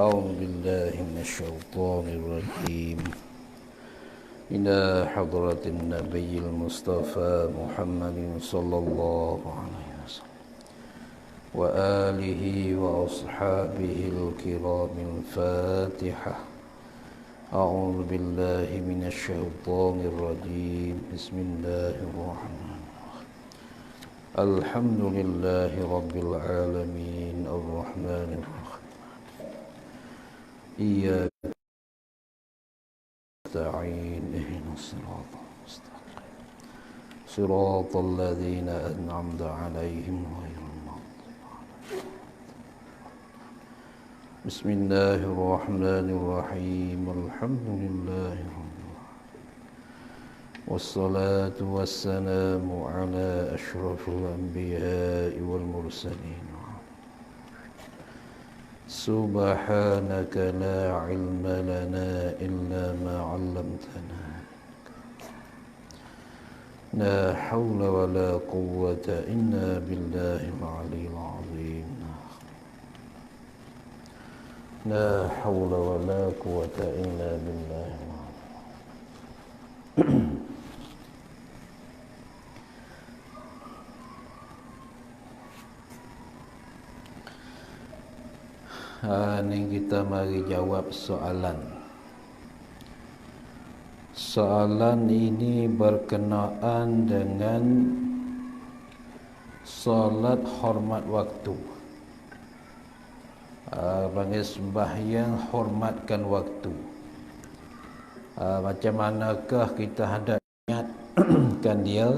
أعوذ بالله من الشيطان الرجيم. إلى حضرة النبي المصطفى محمد صلى الله عليه وسلم وآله وأصحابه الكرام الفاتحة. أعوذ بالله من الشيطان الرجيم. بسم الله الرحمن الرحيم. الحمد لله رب العالمين الرحمن الرحيم إياك نستعين اهدنا الصراط المستقيم صراط الذين أنعمت عليهم غير المغضوب عليهم. بسم الله الرحمن الرحيم. الحمد لله رب العالمين والصلاة والسلام على أشرف الأنبياء والمرسلين. سبحانك لا علم لنا إلا ما علمتنا. لا حول ولا قوة إلا بالله العلي العظيم. لا حول ولا قوة إلا بالله العظيم. Ni kita mari jawab soalan. Soalan ini berkenaan dengan solat hormat waktu. Panggil sembahyang hormatkan waktu. Macam manakah kita hendak niatkan dia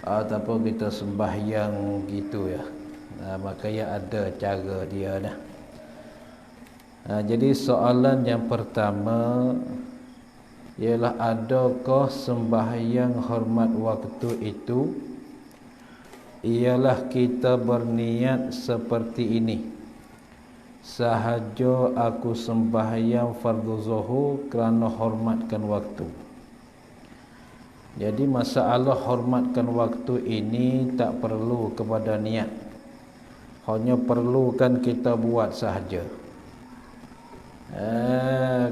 ataupun kita sembahyang gitu ya. Makanya ada cara dia dah. Jadi soalan yang pertama ialah, adakah sembahyang hormat waktu itu ialah kita berniat seperti ini: sahaja aku sembahyang fardu zuhur kerana hormatkan waktu. Jadi masalah hormatkan waktu ini tak perlu kepada niat, hanya perlukan kita buat sahaja.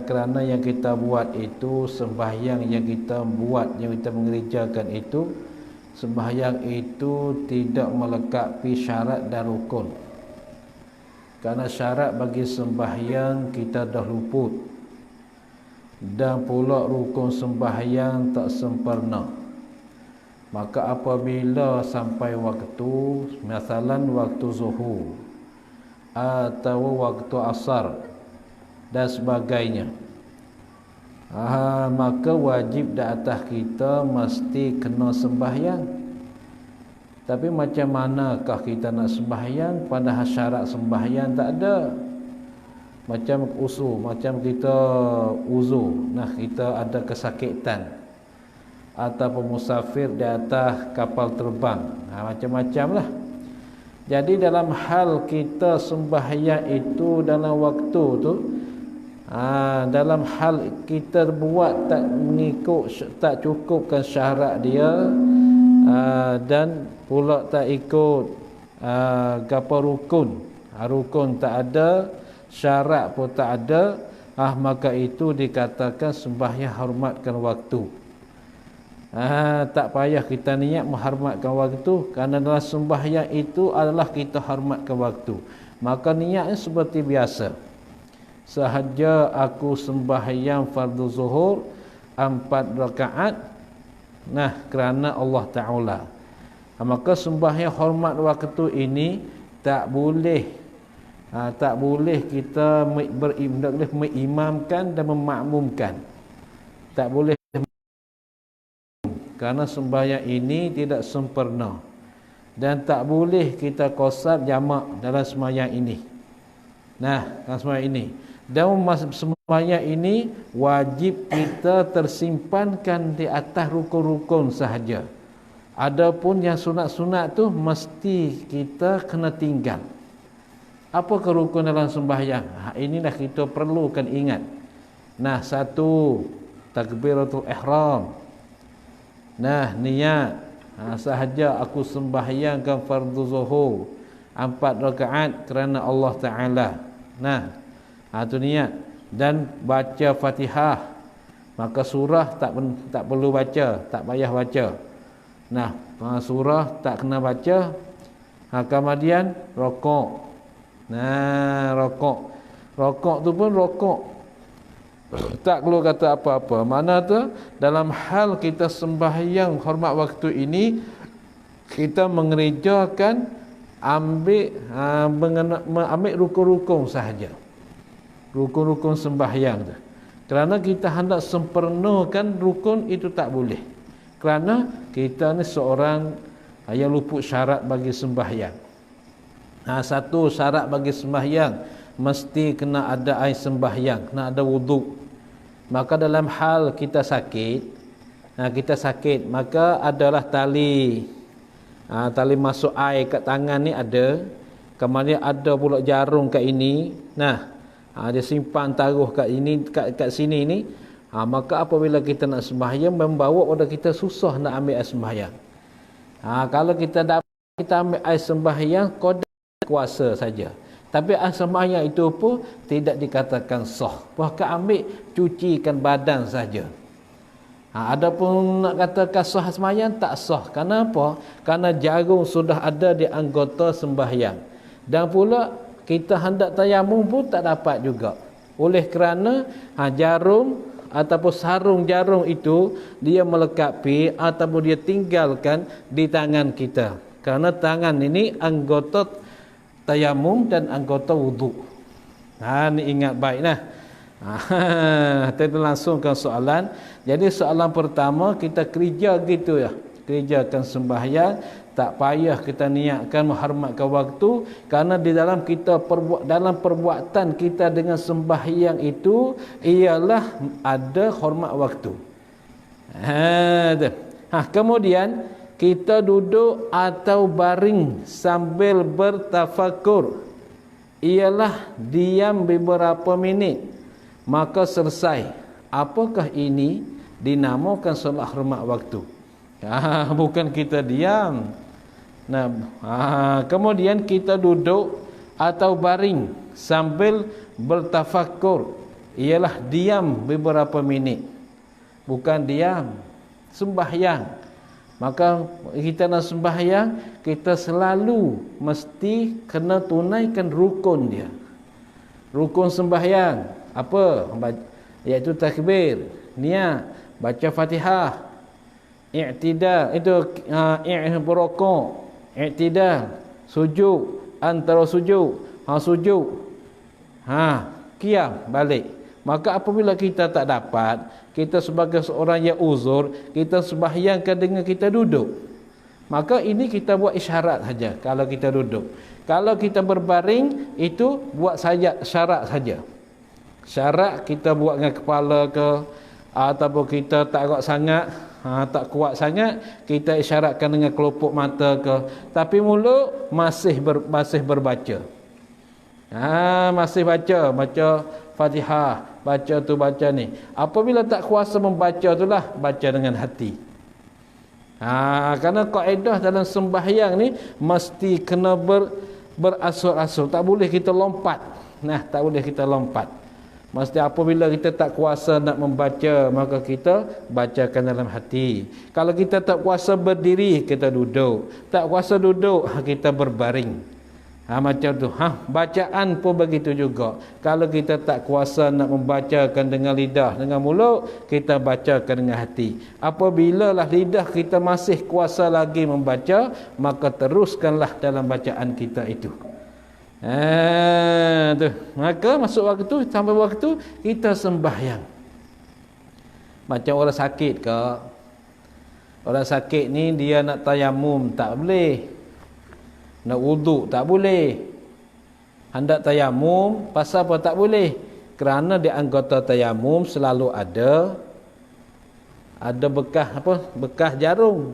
Kerana yang kita buat itu, sembahyang yang kita buat, yang kita mengerjakan itu, sembahyang itu tidak melengkapi syarat dan rukun. Kerana syarat bagi sembahyang kita dah luput, dan pula rukun sembahyang tak sempurna. Maka apabila sampai waktu, misalan waktu zuhur atau waktu asar dan sebagainya, maka wajib di atas kita mesti kena sembahyang. Tapi macam manakah kita nak sembahyang padahal syarat sembahyang tak ada? Macam macam kita uzur, kita ada kesakitan ataupun musafir di atas kapal terbang, macam-macam lah. Jadi dalam hal kita sembahyang itu dalam waktu tu, dalam hal kita buat tak mengikut, tak cukupkan syarat dia, dan pula tak ikut kapal rukun tak ada, syarat pun tak ada, maka itu dikatakan sembahyang hormatkan waktu. Tak payah kita niat menghormatkan waktu, kerana dalam sembahyang itu adalah kita hormatkan waktu. Maka niatnya seperti biasa: sahaja aku sembahyang fardu zuhur 4 rakaat kerana Allah Ta'ala. Maka sembahyang hormat waktu ini tak boleh kita mengimamkan dan memakmumkan. Tak boleh, kerana sembahyang ini tidak sempurna, dan tak boleh kita qasar jamak dalam sembahyang ini. Dalam sembahyang ini, dan sembahyang ini wajib kita tersimpankan di atas rukun-rukun sahaja. Adapun yang sunat-sunat tu mesti kita kena tinggal. Apa rukun dalam sembahyang? Inilah kita perlukan ingat. Satu, takbiratul ihram. Niat. Sahaja aku sembahyangkan fardu zuhur 4 rakaat kerana Allah Ta'ala. Tu niat. Dan baca Fatihah. Maka surah tak perlu baca, tak payah baca. Nah, surah tak kena baca. Kemudian rokok. Nah, rokok. Rokok tu pun rokok. Tak perlu kata apa-apa. Mana tu dalam hal kita sembahyang hormat waktu ini, kita mengerjakan ambil rukun-rukun sahaja. Rukun-rukun sembahyang tu. Kerana kita hendak sempurnakan rukun itu tak boleh. Kerana kita ni seorang yang luput syarat bagi sembahyang. Satu syarat bagi sembahyang, mesti kena ada air sembahyang, kena ada wuduk. Maka dalam hal kita sakit, maka adalah tali masuk air kat tangan ni ada. Kemudian ada pula jarum kat ini. Dia simpan taruh kat ini, kat sini ni. Maka apabila kita nak sembahyang, membawa pada kita susah nak ambil air sembahyang. Kalau kita ambil air sembahyang, qada kuasa saja. Tapi air sembahyang itu pun tidak dikatakan sah. Bahkan ambil cucikan badan saja. Adapun nak katakan sah sembahyang, tak sah. Kenapa? Kerana jarum sudah ada di anggota sembahyang. Dan pula kita hendak tayamum pun tak dapat juga. Oleh kerana jarum ataupun sarung jarum itu dia melekapi ataupun dia tinggalkan di tangan kita. Kerana tangan ini anggota tayamum dan anggota wuduk. Ni ingat baik nah. Kita langsung ke soalan. Jadi soalan pertama, kita kerja gitu ya. Kerjakan sembahyang, tak payah kita niatkan menghormatkan waktu, kerana di dalam kita dalam perbuatan kita dengan sembahyang itu ialah ada hormat waktu. Kemudian kita duduk atau baring sambil bertafakur, ialah diam beberapa minit, maka selesai. Apakah ini dinamakan solat hormat waktu? Bukan kita diam. Kemudian kita duduk atau baring sambil bertafakur, ialah diam beberapa minit, bukan diam sembahyang. Maka kita nak sembahyang, kita selalu mesti kena tunaikan rukun dia. Rukun sembahyang apa? Iaitu takbir, niat, baca Fatihah, i'tidal, itu rukuk, i'tidal, sujud, antara sujud, sujud, qiyam, balik. Maka apabila kita tak dapat, kita sebagai seorang yang uzur, kita sembahyangkan dengan kita duduk, maka ini kita buat isyarat saja. Kalau kita duduk, kalau kita berbaring, itu buat saja syarat saja. Syarat kita buat dengan kepala ke, ataupun kita tak kuat sangat, tak kuat sangat, kita isyaratkan dengan kelopak mata ke, tapi mulut masih berbaca. Masih baca Fatihah, baca tu baca ni. Apabila tak kuasa membaca itulah baca dengan hati. Kerana kaedah dalam sembahyang ni mesti kena berasur-asur, tak boleh kita lompat. Tak boleh kita lompat. Mesti apabila kita tak kuasa nak membaca, maka kita bacakan dalam hati. Kalau kita tak kuasa berdiri, kita duduk. Tak kuasa duduk, kita berbaring. Macam tu. Bacaan pun begitu juga. Kalau kita tak kuasa nak membacakan dengan lidah, dengan mulut, kita bacakan dengan hati. Apabila lah lidah kita masih kuasa lagi membaca, maka teruskanlah dalam bacaan kita itu. Maka masuk waktu, sampai waktu kita sembahyang. Macam orang sakit ke, orang sakit ni dia nak tayamum tak boleh, nak wuduk tak boleh. Hendak tayamum, pasal apa tak boleh? Kerana di anggota tayamum selalu ada bekas bekas jarum.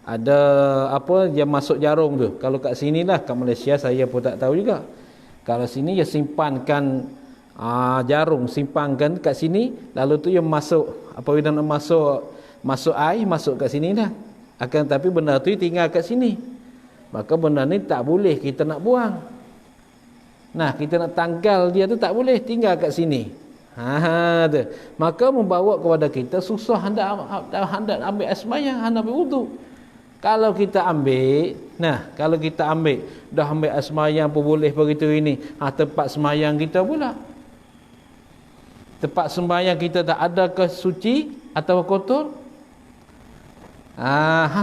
Ada yang masuk jarum tu. Kalau kat sini lah, kat Malaysia saya pun tak tahu juga. Kalau sini dia simpankan jarum, simpankan kat sini, lalu tu yang masuk, apabila nak masuk air, masuk kat sini dah. Akan tapi benda tu tinggal kat sini. Maka benda ni tak boleh kita nak buang. Nah, kita nak tanggal dia tu tak boleh, tinggal kat sini. Tu. Maka membawa kepada kita susah hendak ambil air sembahyang, hendak ambil wuduk. Kalau kita ambil, kalau kita ambil, dah ambil air sembahyang pun boleh begitu ini. Tempat sembahyang kita pula. Tempat sembahyang kita tak ada ke suci atau kotor?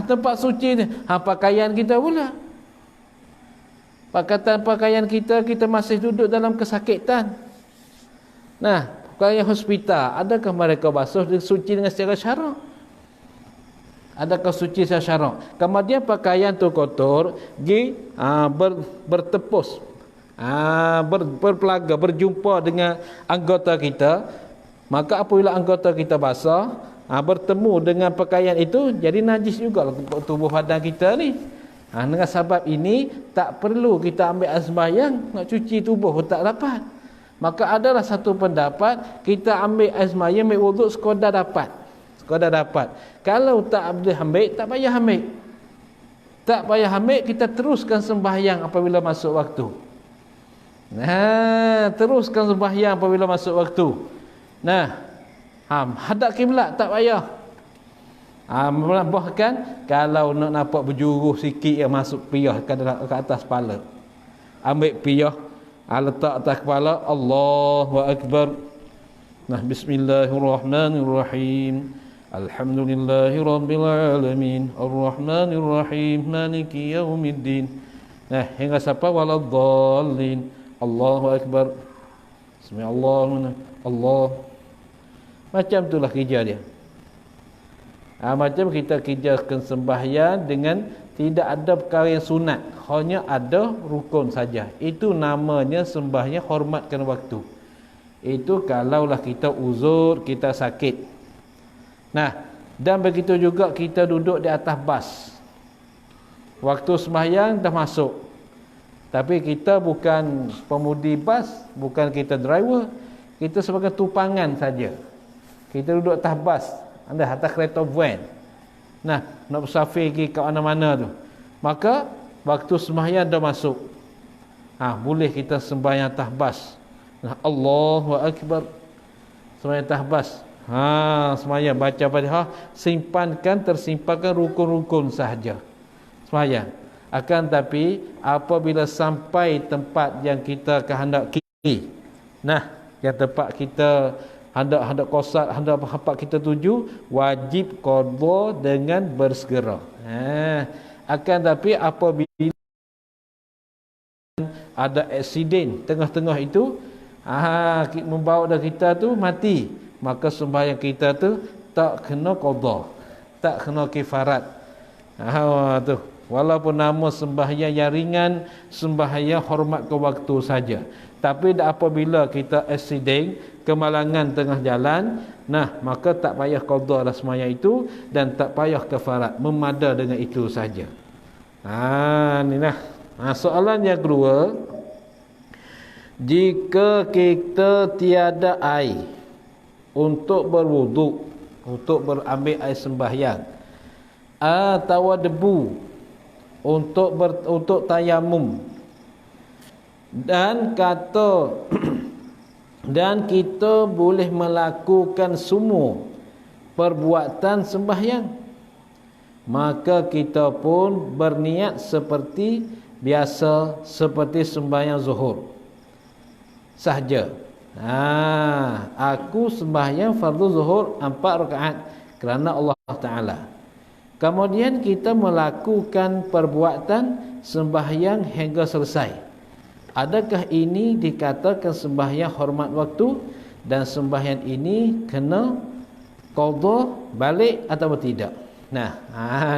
Tempat suci ni, pakaian kita pula. Pakaian kita masih duduk dalam kesakitan. Pakaian hospital, adakah mereka basuh suci dengan secara syarak? Adakah suci secara syarak? Kemudian pakaian tu kotor, bertepus, berpelaga, berjumpa dengan anggota kita. Maka apabila anggota kita basah, bertemu dengan pakaian itu, jadi najis juga tubuh badan kita ni. Dengan sebab ini tak perlu kita ambil air sembahyang, nak cuci tubuh pun tak dapat. Maka adalah satu pendapat, kita ambil air sembahyang, ambil wuduk sekadar dapat. Kalau tak boleh ambil, tak payah ambil. Tak payah ambil, kita teruskan sembahyang apabila masuk waktu. Teruskan sembahyang apabila masuk waktu. Hadap kiblat tak payah. Bahkan kalau nak nampak berjuruh sikit yang masuk piyah ke atas kepala, ambil piyah, letak atas kepala, Allahu Akbar. Bismillahirrahmanirrahim. Alhamdulillahirrabbilalamin. Ar-Rahmanirrahim. Maliki yaumiddin. Hingga sampai waladdallin. Allahu Akbar. Bismillah. Allah. Macam itulah kerja dia. Macam kita kerjakan sembahyang dengan tidak ada perkara yang sunat, hanya ada rukun saja. Itu namanya sembahyang hormatkan waktu. Itu kalaulah kita uzur, kita sakit. Dan begitu juga kita duduk di atas bas. Waktu sembahyang dah masuk. Tapi kita bukan pemudi bas, bukan kita driver. Kita sebagai tupangan saja. Kita duduk atas bas, atas kereta van. Nak bersafir pergi ke mana-mana tu. Maka waktu sembahyang dah masuk. Boleh kita sembahyang atas bas. Allahu Akbar. Sembahyang atas bas. Sembahyang baca Fatihah, tersimpankan rukun-rukun sahaja. Sembahyang. Akan tapi apabila sampai tempat yang kita kehendaki, yang tempat kita hendak qasad, hendak tempat kita tuju, wajib qada dengan bersegera. Akan tapi apabila ada aksiden tengah-tengah itu, membawa kita tu mati, maka sembahyang kita tu tak kena qada, tak kena kifarat. Tu walaupun nama sembahyang yang ringan, sembahyang hormat ke waktu saja. Tapi apabila kita aksiden, kemalangan tengah jalan, maka tak payah qada dah sembahyang itu dan tak payah kafarat, memada dengan itu saja. Soalan yang kedua, jika kita tiada air untuk berwuduk, untuk berambil air sembahyang, atau debu untuk tayamum, dan kita boleh melakukan semua perbuatan sembahyang, maka kita pun berniat seperti biasa, seperti sembahyang zuhur sahaja. Aku sembahyang fardu zuhur 4 rakaat kerana Allah Ta'ala. Kemudian kita melakukan perbuatan sembahyang hingga selesai. Adakah ini dikatakan sembahyang hormat waktu, dan sembahyang ini kena qada balik atau tidak?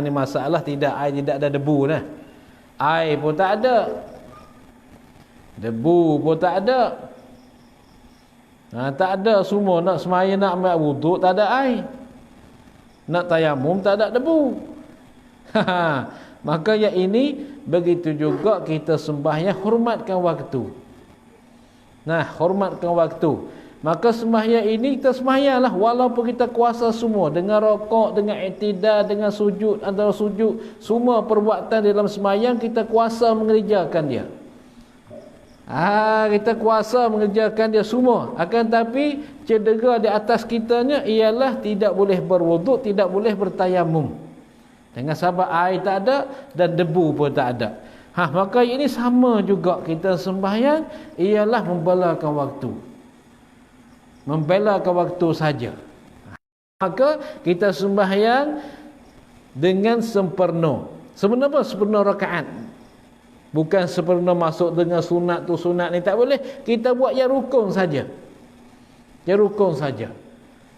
Ni masalah tidak air, tidak ada debu dah. Air pun tak ada, debu pun tak ada. Tak ada semua. Nak sembahyang, nak ambil wuduk, tak ada air. Nak tayamum, tak ada debu. Maka yang ini begitu juga kita sembahyang hormatkan waktu. Hormatkan waktu. Maka sembahyang ini kita sembahyanglah walaupun kita kuasa semua, dengan rokok, dengan i'tidal, dengan sujud, antara sujud, semua perbuatan dalam sembahyang kita kuasa mengerjakan dia. Kita kuasa mengerjakan dia semua. Akan tapi cedera di atas kitanya ialah tidak boleh berwuduk, tidak boleh bertayamum. Dengan sebab air tak ada dan debu pun tak ada. Maka ini sama juga kita sembahyang ialah membelakan waktu. Membelakan waktu saja. Maka kita sembahyang dengan sempurna. Sebenarnya sempurna rakaat. Bukan sempurna masuk dengan sunat tu sunat ni, tak boleh. Kita buat yang rukun saja. Yang rukun saja.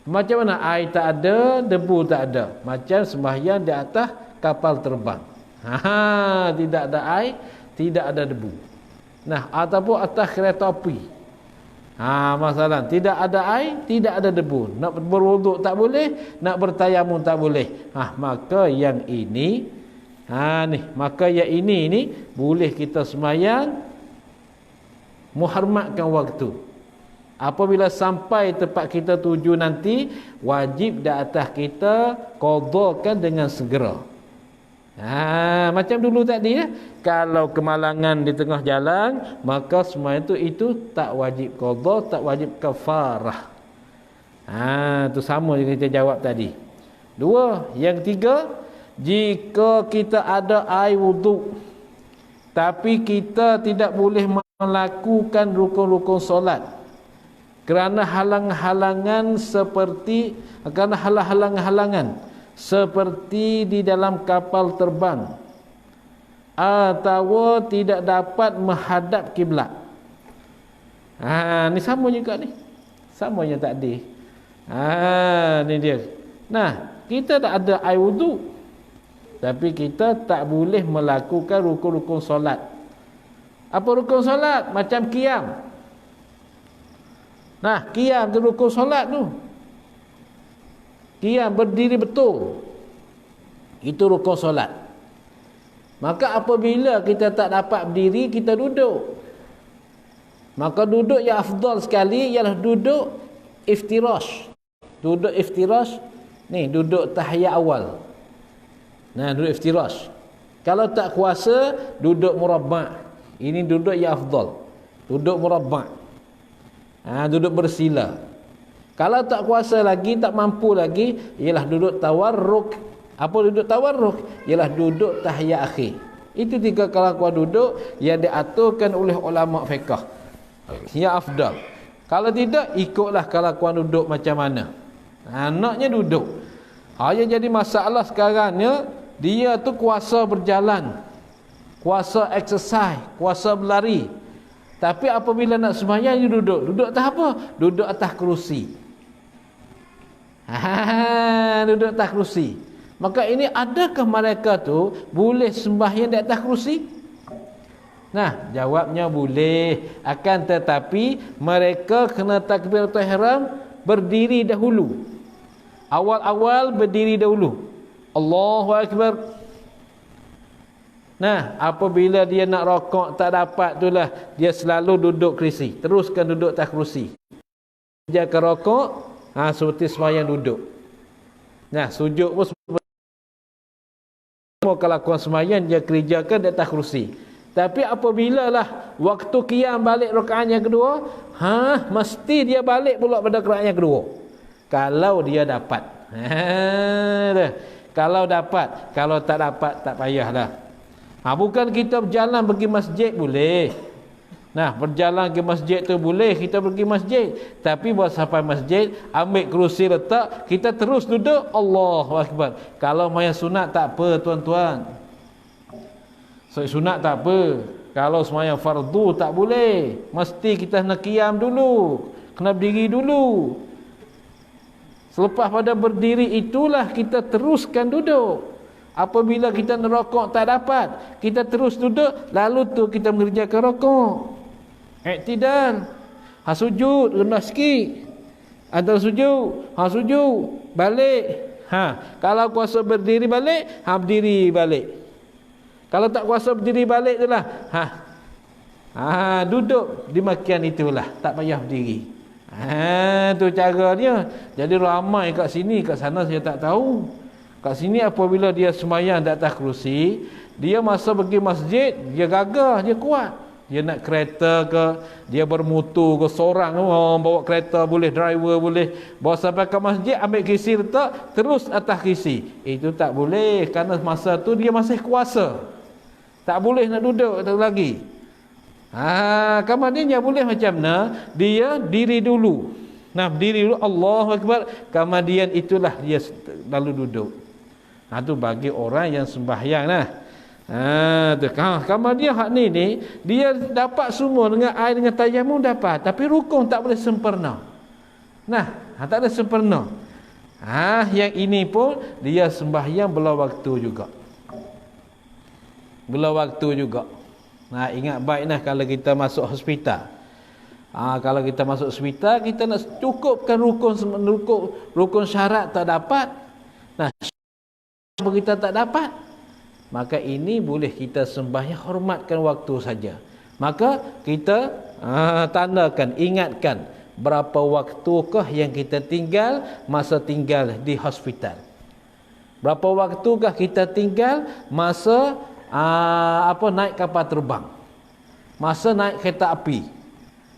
Macam mana air tak ada, debu tak ada. Macam sembahyang di atas kapal terbang. Tidak ada air, tidak ada debu. Nah, ataupun atas kereta api. Masalah tidak ada air, tidak ada debu. Nak berwuduk tak boleh, nak bertayamum tak boleh. Maka yang ini maka yang ini boleh kita sembahyang menghormatkan waktu. Apabila sampai tempat kita tuju nanti, wajib di atas kita qadakan dengan segera. Macam dulu tadi ya. Kalau kemalangan di tengah jalan, maka sembahyang itu tak wajib qada, tak wajib kafarah. Itu sama yang kita jawab tadi. Dua, yang ketiga, jika kita ada air wuduk tapi kita tidak boleh melakukan rukun-rukun solat kerana halang-halangan seperti di dalam kapal terbang atau tidak dapat menghadap kiblat. Ni sama juga ni. Sama yang tadi. Ni dia. Nah, kita tak ada air wuduk tapi kita tak boleh melakukan rukun-rukun solat. Apa rukun solat? Macam qiyam. Nah, qiyam tu rukun solat tu. Qiyam berdiri betul. Itu rukun solat. Maka apabila kita tak dapat berdiri, kita duduk. Maka duduk yang afdal sekali ialah duduk iftirash. Duduk iftirash ni duduk tahiyat awal. Nah, duduk iftirash. Kalau tak kuasa, duduk murabba'. Ini duduk yang afdal. Duduk murabba'. Duduk bersila. Kalau tak kuasa lagi, tak mampu lagi, ialah duduk tawarruk. Apa duduk tawarruk? Ialah duduk tahiyat akhir. Itu tiga kelakuan duduk yang diaturkan oleh ulama fiqh. Yang afdal. Kalau tidak, ikutlah kelakuan duduk macam mana. Naknya duduk. Yang jadi masalah sekarangnya, dia tu kuasa berjalan, kuasa exercise, kuasa berlari. Tapi apabila nak sembahyang, dia duduk. Duduk atas apa? Duduk atas kerusi. Duduk atas kerusi. Maka ini adakah mereka tu boleh sembahyang di atas kerusi? Nah, jawabnya boleh. Akan tetapi mereka kena takbiratul ihram berdiri dahulu. Awal-awal berdiri dahulu. Allahu Akbar. Nah, apabila dia nak rokok tak dapat itulah dia selalu duduk kerusi. Teruskan duduk atas kerusi. Jaga rokok, seperti sembahyang duduk. Nah, sujud pun semua kelakuan sembahyang dia kerjakan di atas kerusi. Tapi apabila lah waktu qiyam balik rakaat yang kedua, mesti dia balik pula pada rakaat yang kedua. Kalau dia dapat. Kalau dapat, kalau tak dapat tak payahlah. Bukan kita berjalan pergi masjid boleh. Nah, berjalan ke masjid tu boleh, kita pergi masjid. Tapi buat sampai masjid, ambil kerusi letak, kita terus duduk, Allahu Akbar. Kalau maya sunat tak apa tuan-tuan. Sunat tak apa. Kalau sembahyang fardu tak boleh. Mesti kita nak qiyam dulu. Kena berdiri dulu. Selepas pada berdiri itulah kita teruskan duduk. Apabila kita nerokok tak dapat, kita terus duduk, lalu tu kita mengerjakan rokok. Iktidal. Sujud, rendah sikit. Ada sujud, sujud, balik. Kalau kuasa berdiri balik, berdiri balik. Kalau tak kuasa berdiri balik itulah. Duduk di makian itulah, tak payah berdiri. Tu cara dia. Jadi ramai kat sini, kat sana saya tak tahu. Kat sini apabila dia sembahyang di atas kerusi, dia masa pergi masjid, dia gagah, dia kuat. Dia nak kereta ke, dia bermutu ke, seorang bawa kereta boleh, driver boleh, bawa sampai ke masjid, ambil kisi letak, terus atas kisi. Itu tak boleh, kerana masa tu dia masih kuasa. Tak boleh nak duduk lagi. Kemudian dia boleh macam mana? Dia diri dulu. Nah, berdiri dulu, Allahu Akbar. Kemudian itulah dia lalu duduk. Tu bagi orang yang sembahyang lah. Kemudian hak ni dia dapat semua dengan air, dengan tayamum dapat, tapi rukun tak boleh sempurna. Tak ada sempurna. Yang ini pun dia sembahyang belah waktu juga. Belah waktu juga. Ingat baiklah kalau kita masuk hospital. Kalau kita masuk hospital, kita nak cukupkan rukun syarat tak dapat. Kita tak dapat. Maka ini boleh kita sembahyang, hormatkan waktu saja. Maka kita tandakan, ingatkan berapa waktukah yang kita tinggal masa tinggal di hospital. Berapa waktukah kita tinggal masa naik kapal terbang. Masa naik kereta api.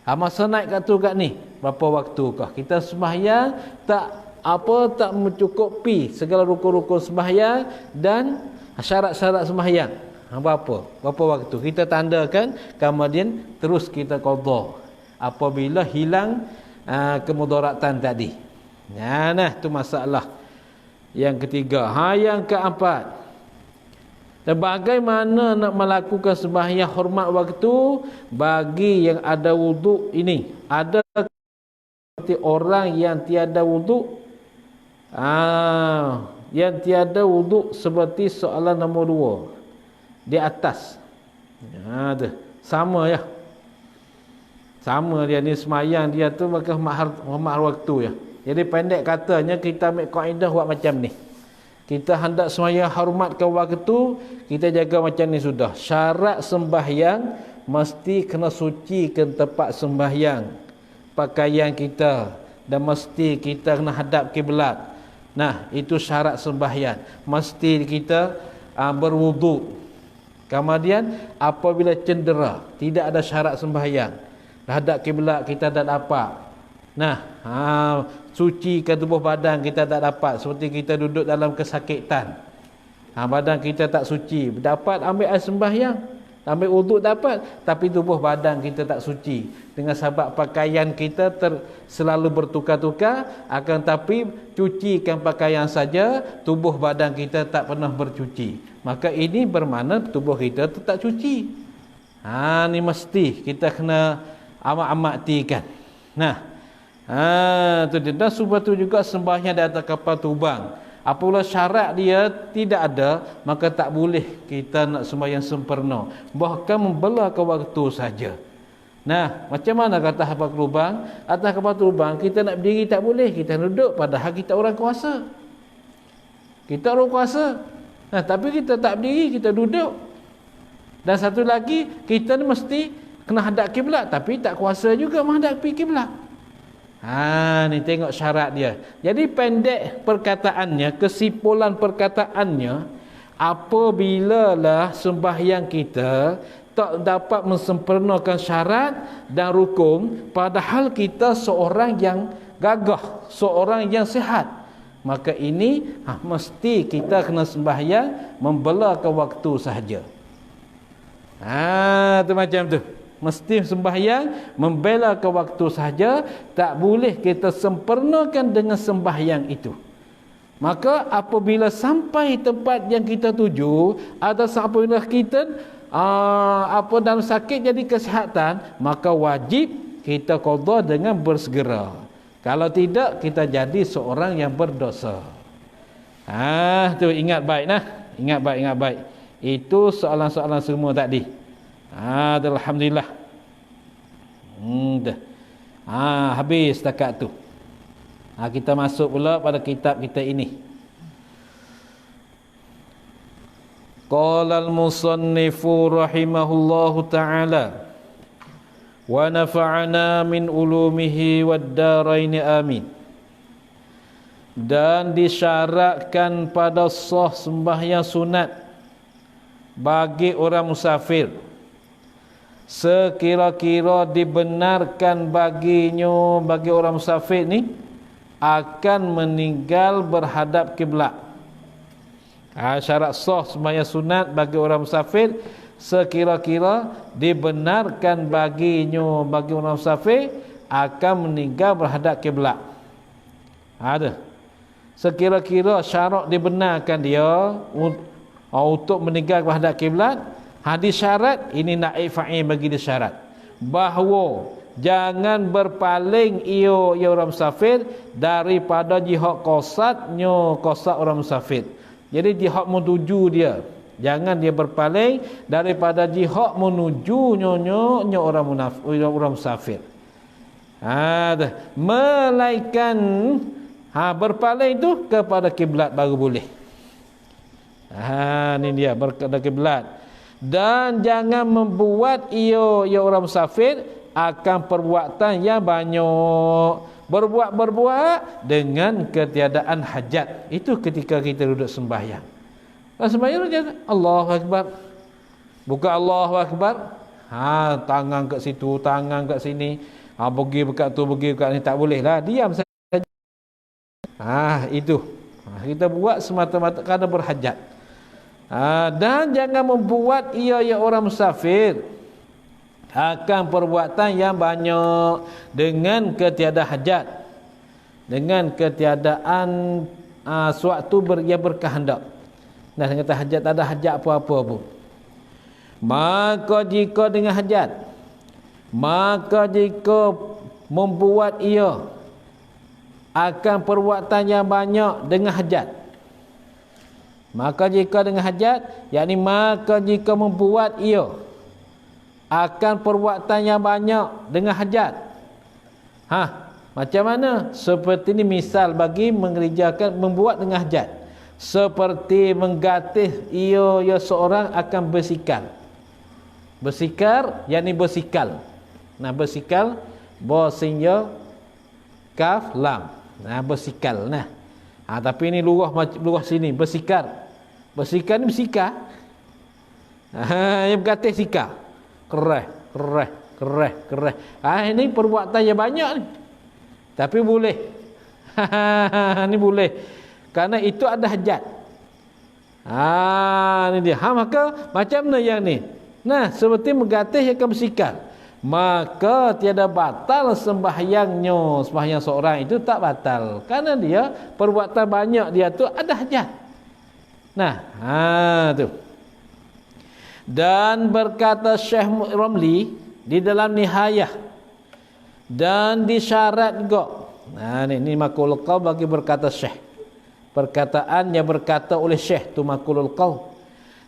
Masa naik kat tu kat ni, berapa waktukah kita sembahyang tak mencukupi segala rukun-rukun sembahyang dan syarat-syarat sembahyang. Berapa waktu kita tandakan, kemudian terus kita qada apabila hilang kemudaratan tadi. Tu masalah yang ketiga. Yang keempat, dan bagaimana nak melakukan sembahyang hormat waktu bagi yang ada wuduk ini? Ada seperti orang yang tiada wuduk. Yang tiada wuduk seperti soalan nombor 2 di atas. Sama ya. Sama dia ni semayang dia tu maka hormat waktu ya. Jadi pendek katanya kita ambil kaedah buat macam ni. Kita hendak semayang hormatkan waktu, kita jaga macam ni sudah. Syarat sembahyang mesti kena sucikan tempat sembahyang, pakaian kita, dan mesti kita kena hadap kiblat. Itu syarat sembahyang. Mesti kita berwuduk. Kemudian apabila cedera, tidak ada syarat sembahyang, hadap kiblat kita tak dapat. Sucikan tubuh badan kita tak dapat, seperti kita duduk dalam kesakitan. Badan kita tak suci, dapat ambil air sembahyang, ambil wuduk dapat, tapi tubuh badan kita tak suci. Dengan sebab pakaian kita selalu bertukar-tukar, akan tapi cucikan pakaian saja, tubuh badan kita tak pernah bercuci. Maka ini bermakna tubuh kita tak cuci. Ni mesti kita kena amat-amatikan. Tu dia. Dan sebab tu juga sembahyang di atas kapal terbang, apabila syarat dia tidak ada, maka tak boleh kita nak sembahyang sempurna, bahkan membelah ke waktu saja. Macam mana kata kapal terbang? Atas kapal terbang kita nak berdiri tak boleh, kita duduk, padahal kita orang kuasa. Kita orang kuasa. Tapi kita tak berdiri, kita duduk. Dan satu lagi, kita ni mesti kena hadap kiblat, tapi tak kuasa juga menghadapi kiblat. Ni tengok syarat dia. Jadi pendek perkataannya, kesimpulan perkataannya, apabila lah sembahyang kita tak dapat mensempurnakan syarat dan rukun, padahal kita seorang yang gagah, seorang yang sihat, maka ini mesti kita kena sembahyang membelah ke waktu sahaja. Tu macam tu. Mesti sembahyang membela ke waktu sahaja, tak boleh kita sempurnakan dengan sembahyang itu. Maka apabila sampai tempat yang kita tuju, atau apabila kita dalam sakit jadi kesihatan, maka wajib kita qada dengan bersegera. Kalau tidak, kita jadi seorang yang berdosa. Tu ingat baik nah. Ingat baik. Itu soalan-soalan semua tadi. Alhamdulillah. Dah. Habis setakat tu. Kita masuk pula pada kitab kita ini. Qala al-musannifu rahimahullahu ta'ala wa nafa'ana min ulumihi wad-darain amin. Dan disyaratkan pada sah sembahyang sunat bagi orang musafir, sekira-kira dibenarkan baginya, bagi orang musafir ni akan meninggal berhadap kiblat. Syarat sah sembahyang sunat bagi orang musafir, sekira-kira dibenarkan baginya, bagi orang musafir akan meninggal berhadap kiblat. Ada sekira-kira syarat dibenarkan dia untuk meninggal berhadap kiblat. Hadis syarat ini naib fa'il bagi dia syarat bahawa jangan berpaling ia orang musafir daripada jihad qasadnya, qasad orang musafir. Jadi jihad menuju dia, jangan dia berpaling daripada jihad menuju nyonya orang musafir. Melainkan berpaling itu kepada kiblat baru boleh. Ini dia kepada kiblat. Dan jangan membuat ia orang musafir akan perbuatan yang banyak, berbuat dengan ketiadaan hajat. Itu ketika kita duduk sembahyang. Sembahyang jangan Allahu Akbar, bukan Allahu Akbar, tangan kat situ, tangan kat sini, pergi dekat tu, pergi dekat ni, tak boleh lah, diam saja. Itu kita buat semata-mata kerana berhajat. Dan jangan membuat ia orang musafir akan perbuatan yang banyak dengan ketiada hajat, dengan ketiadaan suatu yang berkehendak. Nah, kata hajat, tak ada hajat apa-apa pun. Maka jika dengan hajat, maka jika membuat ia akan perbuatan yang banyak dengan hajat, maka jika dengan hajat, yakni maka jika membuat ia akan perbuatan yang banyak dengan hajat. Macam mana? Seperti ini misal bagi mengerjakan, membuat dengan hajat, seperti menggatih ia seorang akan bersikal. Bersikal, yakni bersikal. Nah, bersikal, bosinnya kaf lam. Nah, bersikal. Nah, tapi ini luah sini bersikar. Bersikar ni bersikar. Yang bergatih sikar. Kereh. Ini perbuatan yang banyak ni. Tapi boleh. Ini boleh. Kerana itu ada hajat. Ini dia. Maka macam mana yang ni? Nah, seperti menggatih yang akan bersikar. Maka tiada batal sembahyangnya. Sembahyang seorang itu tak batal. Kerana dia perbuatan banyak dia tu ada hajat. Nah, tu. Dan berkata Syekh Ramli di dalam Nihayah, dan disyarat juga. Ini Maqulul Qaul bagi berkata Syekh. Perkataan yang berkata oleh Syekh tu Maqulul Qaul.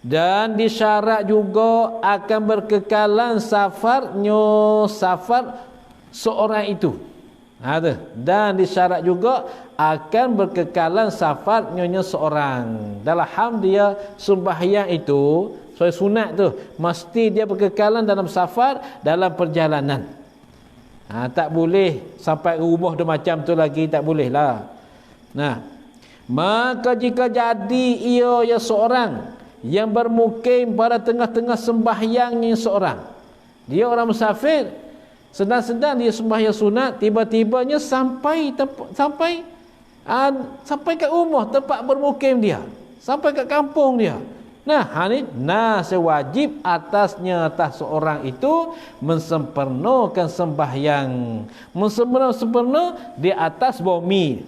Dan disyarat juga akan berkekalan safar seorang itu. Dan disyarat juga akan berkekalan safar nyonya seorang. Dalam ham dia sembahyang itu, sunat tu, mesti dia berkekalan dalam safar, dalam perjalanan. Tak boleh sampai rumah dia macam tu lagi, tak boleh lah. Nah, maka jika jadi ia seorang yang bermukim pada tengah-tengah sembahyangnya seorang, dia orang musafir, sedang-sedang dia sembahyang sunat, tiba-tibanya sampai ke rumah tempat bermukim dia, sampai ke kampung dia. Nah, ini sewajib atas seorang itu mensempurnakan sembahyang, sempurna di atas bumi.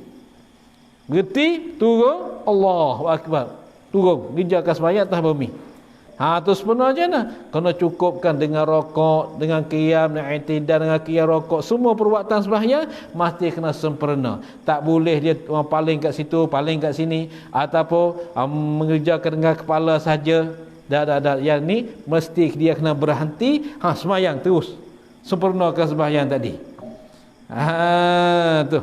Berarti turun Allahu Akbar, turun dijaga sembahyang atas bumi. Terus sempurna je nah. Kena cukupkan dengan rokok, dengan qiyam, dengan i'tidal, dengan qiyam rokok. Semua perbuatan sembahyang mesti kena sempurna. Tak boleh dia paling kat situ, paling kat sini, ataupun mengerjakan dengan kepala saja. Dah. Yang ni mesti dia kena berhenti, sembahyang terus. Sempurnakan sembahyang tadi. Tu.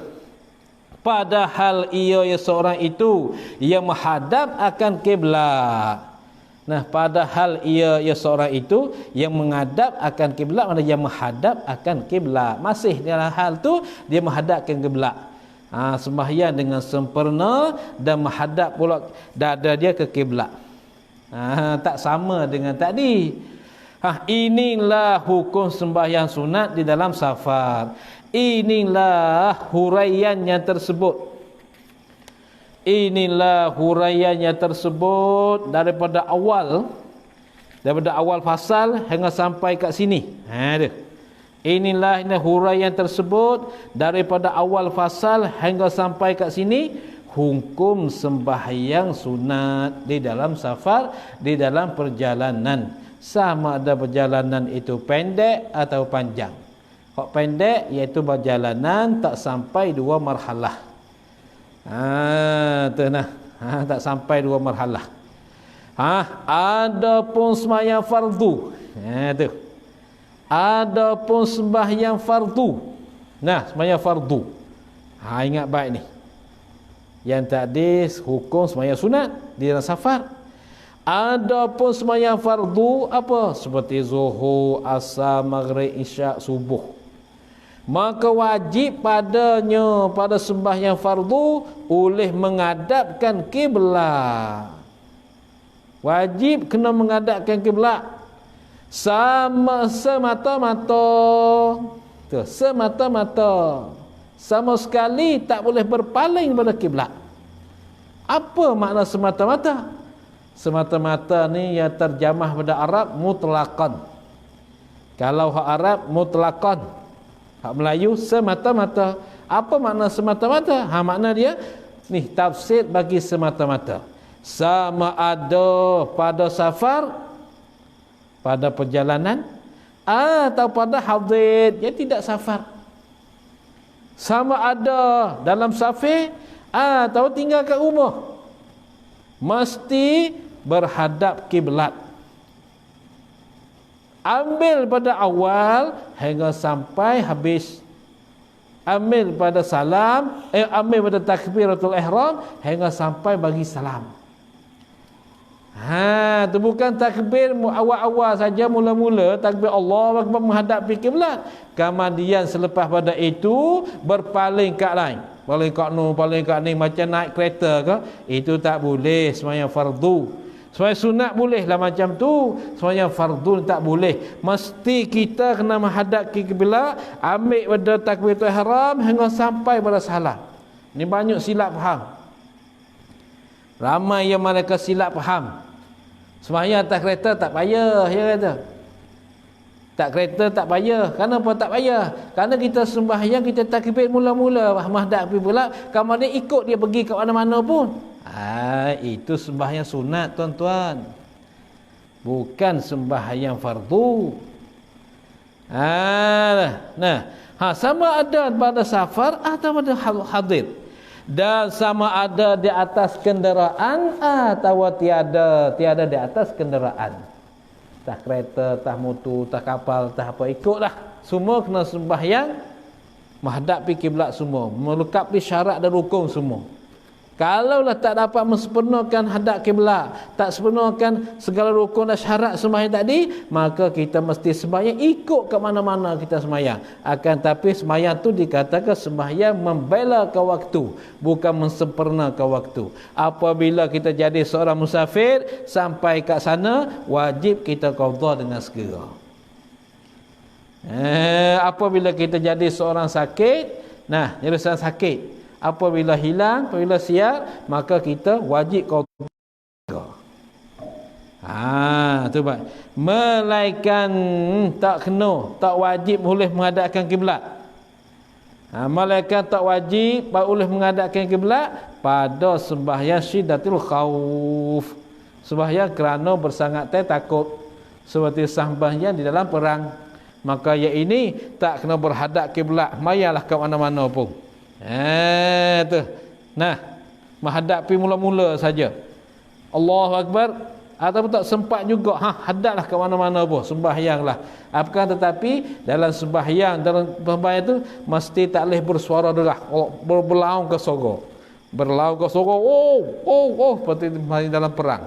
Padahal ia seorang itu yang menghadap akan kiblat. Nah, padahal ia seorang itu yang menghadap akan kiblat, mana yang menghadap akan kiblat. Masih dalam hal tu dia menghadapkan kiblat. Sembahyang dengan sempurna dan menghadap pula dada dia ke kiblat. Tak sama dengan tadi. Inilah hukum sembahyang sunat di dalam safar. Inilah huraiannya tersebut. Inilah huraiannya tersebut daripada awal fasal hingga sampai kat sini. Inilah huraian tersebut daripada awal fasal hingga sampai kat sini, hukum sembahyang sunat di dalam safar, di dalam perjalanan. Sama ada perjalanan itu pendek atau panjang. Kalau pendek iaitu perjalanan tak sampai 2 marhalah. Tak sampai 2 marhalah. Adapun sembahyang fardu. Adapun sembahyang fardu. Sembahyang fardu. Ingat baik ni. Yang tadi hukum sembahyang sunat di dalam safar. Adapun sembahyang fardu apa? Seperti zuhur, asar, maghrib, isyak, subuh. Maka wajib padanya pada sembahyang fardu oleh menghadapkan kiblat. Wajib kena menghadapkan kiblat. Semata-mata. Semata-mata. Sama sekali tak boleh berpaling pada kiblat. Apa makna semata-mata? Semata-mata ni yang terjemah pada Arab mutlaqan. Kalau hak Arab mutlaqan, hak Melayu semata-mata. Apa makna semata-mata? Makna dia ni tafsir bagi semata-mata. Sama ada pada safar, pada perjalanan, atau pada hadir, dia tidak safar. Sama ada dalam safar atau tinggal kat rumah, mesti berhadap kiblat. Ambil pada awal hingga sampai habis. Ambil pada salam, ambil pada takbiratul ihram hingga sampai bagi salam. Itu bukan takbir awal-awal saja, mula-mula takbir Allah Akbar menghadap kiblat. Kemudian selepas pada itu berpaling kat lain. Paling kat ni macam naik kereta ke? Itu tak boleh sembahyang fardu. Sembahyang sunat boleh lah macam tu. Sembahyang fardu tak boleh. Mesti kita kena menghadap kiblat, ambil pada takbiratul ihram hingga sampai pada salam. Ni banyak silap faham. Ramai yang mereka silap faham. Sembahyang atas kereta tak payah, dia kata. Tak kereta tak payah. Kenapa tak payah? Kerana kita sembahyang, kita takbir mula-mula menghadap kiblat, kemudian ikut dia pergi ke mana-mana pun. Itu sembahyang sunat, tuan-tuan. Bukan sembahyang fardu. Sama ada pada safar atau pada hadir. Dan sama ada di atas kenderaan atau tiada di atas kenderaan. Tah kereta, tah motor, tah kapal, tah apa, ikutlah. Semua kena sembahyang menghadap kiblat semua, melengkapi syarat dan rukun semua. Kalaulah tak dapat mensempurnakan hadap kiblat, tak sempurnakan segala rukun dan syarat sembahyang tadi, maka kita mesti sembahyang ikut ke mana-mana kita sembahyang. Akan tapi sembahyang tu dikatakan sembahyang membela ke waktu, bukan mensempurnakan waktu. Apabila kita jadi seorang musafir sampai kat sana, wajib kita qadha dengan segera. Apabila kita jadi seorang sakit, jadi seorang sakit, apabila hilang, apabila siap, maka kita wajib qadha. Tu baik. Melainkan tak kena, tak wajib boleh menghadapkan kiblat. Melainkan tak wajib boleh menghadapkan kiblat pada sembahyang syiddatul khauf. Sembahyang kerana bersangat takut, seperti sembahyang di dalam perang. Maka yang ini tak kena berhadap kiblat, mayalah ke mana-mana pun. Menghadapi mula-mula saja. Allahu Akbar. Ataupun tak sempat juga, hadaplah ke mana-mana pun, sembahyanglah. Apakah tetapi dalam sembahyang itu mesti tak boleh bersuara derah, berlaung ke sorga. Berlaung ke sorga, seperti dalam perang.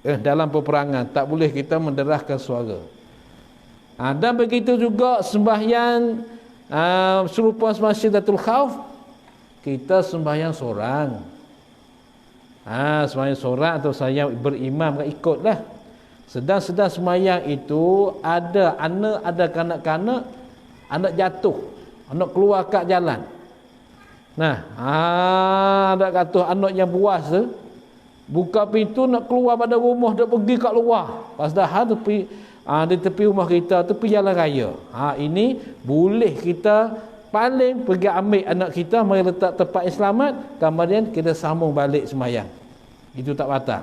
Dalam peperangan tak boleh kita menderahkan suara. Dan begitu juga sembahyang serupa sembahyang syiddatul khauf, kita sembahyang seorang. Sembahyang seorang atau saya berimam, ikutlah. Sedang-sedang semayang itu ada anak, ada kanak-kanak, anak jatuh, anak keluar kat jalan. Nah, ada kata anak yang buas tu buka pintu nak keluar pada rumah, dah pergi kat luar. Padahal tepi di tepi rumah kita, tepi jalan raya. Ini boleh kita paling pergi ambil anak kita, mari letak tempat yang selamat, kemudian kita sambung balik sembahyang. Itu tak batal.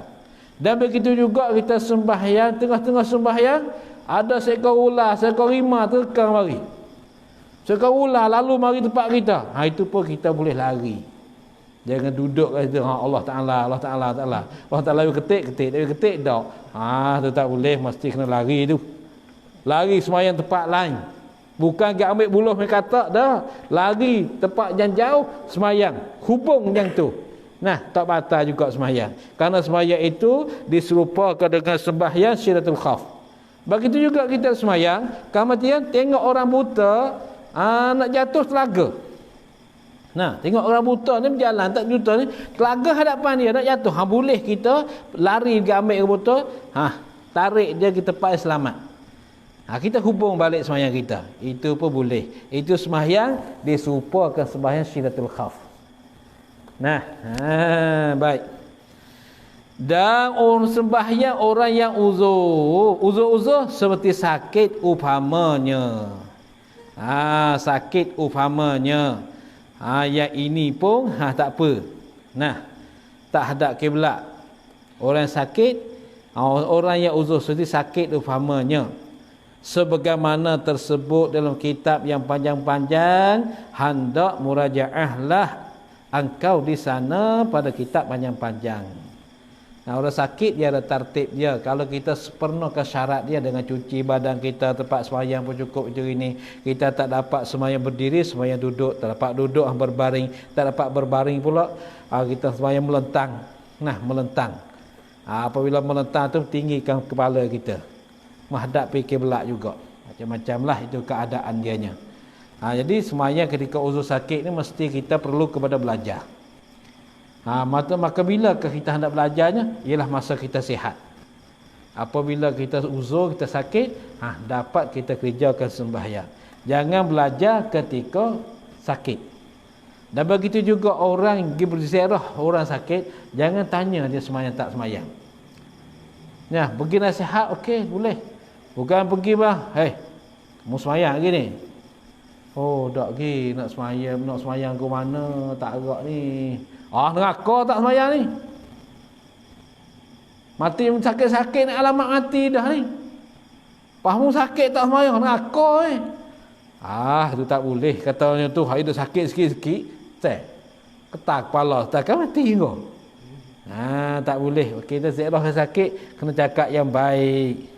Dan begitu juga kita sembahyang, tengah-tengah sembahyang ada seekor ular, seekor rimau terkang mari. Seekor ular lalu mari tempat kita. Itu pun kita boleh lari. Jangan duduk kat situ, Allah Ta'ala, Allah Ta'ala, Ta'ala. Allah Ta'ala ketik, tapi ketik tak. Tu tak boleh, mesti kena lari tu. Lari sembahyang tempat lain. Bukan pergi ambil buluh mereka katak dah. Lari tempat yang jauh, sembahyang. Hubung yang tu. Nah, tak batal juga sembahyang. Karena sembahyang itu diserupakan dengan sembahyang syiratul khaf. Begitu juga kita sembahyang, kemudian tengok orang buta nak jatuh telaga. Nah, tengok orang buta ni berjalan tak buta ni, telaga hadapan dia nak jatuh. Boleh kita lari pergi ambil orang buta, tarik dia ke tempat yang selamat. Kita hubung balik sembahyang kita. Itu pun boleh. Itu sembahyang diserupakan sembahyang syiratul khaf. Nah, baik. Dan orang sembahyang orang yang uzur seperti sakit umpamanya. Sakit umpamanya. Yang ini pun tak apa. Nah, tak hadap kiblat. Orang sakit, orang yang uzur seperti sakit umpamanya. Sebagaimana tersebut dalam kitab yang panjang-panjang, hendak murajaahlah engkau di sana pada kitab panjang-panjang. Nah, orang sakit dia ada tertib dia. Kalau kita sepenuhkan syarat dia dengan cuci badan kita, tempat sembahyang pun cukup itu ini. Kita tak dapat sembahyang berdiri, sembahyang duduk, tak dapat duduk berbaring, tak dapat berbaring pula, kita sembahyang melentang. Nah, melentang. Apabila melentang tu tinggikan kepala kita. Menghadap kiblat juga. Macam-macam lah itu keadaan dianya. Jadi semuanya ketika uzur sakit ni mesti kita perlu kepada belajar. Maka bila kita hendak belajarnya ialah masa kita sihat. Apabila kita uzur, kita sakit, dapat kita kerjakan sembahyang. Jangan belajar ketika sakit. Dan begitu juga orang pergi berziarah orang sakit, jangan tanya dia sembahyang tak sembahyang. Nah, pergi nasihat okey boleh. Bukan pergi bang, kamu sembahyang lagi ni. Tak pergi nak semayang ke mana, tak agak ni. Neraka tak semayang ni. Mati sakit-sakit ni alamat mati dah ni. Pahamu sakit tak semayang, neraka ni. Itu tak boleh. Katanya tu, hari dah sakit sikit-sikit, ketak kepala, takkan mati kau. Tak boleh. Kita ziarah sakit, kena cakap yang baik.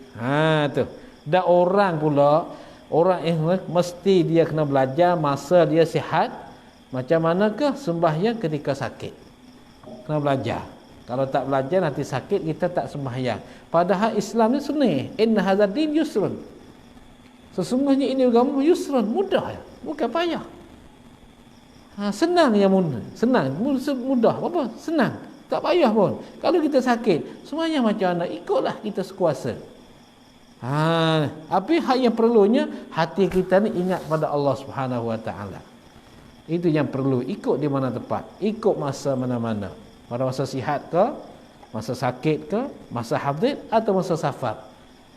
Tu. Dan orang pula, orang mesti dia kena belajar masa dia sihat macam manakah sembahyang ketika sakit. Kena belajar. Kalau tak belajar nanti sakit kita tak sembahyang. Padahal Islam ni sunni. Inna hadzal din yusrun. Sesungguhnya ini agama yusrun, mudah ya, bukan payah. Senang ya senang, mudah apa? Senang. Tak payah pun. Kalau kita sakit, sembahyang macam mana? Ikutlah kita sekuasa. Tapi hal yang perlunya hati kita ni ingat pada Allah Subhanahu Wa Taala. Itu yang perlu. Ikut di mana tempat, ikut masa mana-mana. Pada masa sihat ke, masa sakit ke, masa hadir atau masa safar.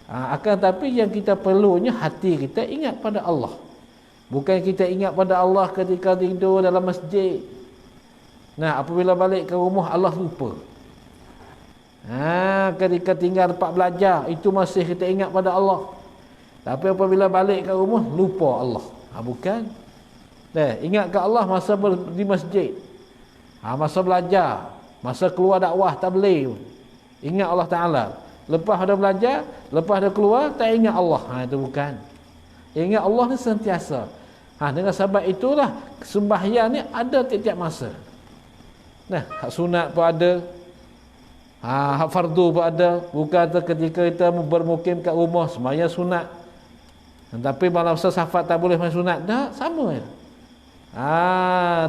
Akan tapi yang kita perlunya hati kita ingat pada Allah. Bukan kita ingat pada Allah ketika tidur dalam masjid. Nah, apabila balik ke rumah Allah lupa. Ketika tinggal tempat belajar itu masih kita ingat pada Allah. Tapi apabila balik ke rumah lupa Allah. Bukan. Ingat ke Allah masa di masjid. Masa belajar, masa keluar dakwah tabligh. Ingat Allah Taala. Lepas ada belajar, lepas ada keluar tak ingat Allah. Itu bukan. Ingat Allah ni sentiasa. Dengan sebab itulah sembahyang ni ada tiap-tiap masa. Hak sunat pun ada. Hak fardu pun ada. Bukan ketika kita bermukim kat rumah sembahyang sunat. Tapi malam safar tak boleh main sunat. Tak, sama je.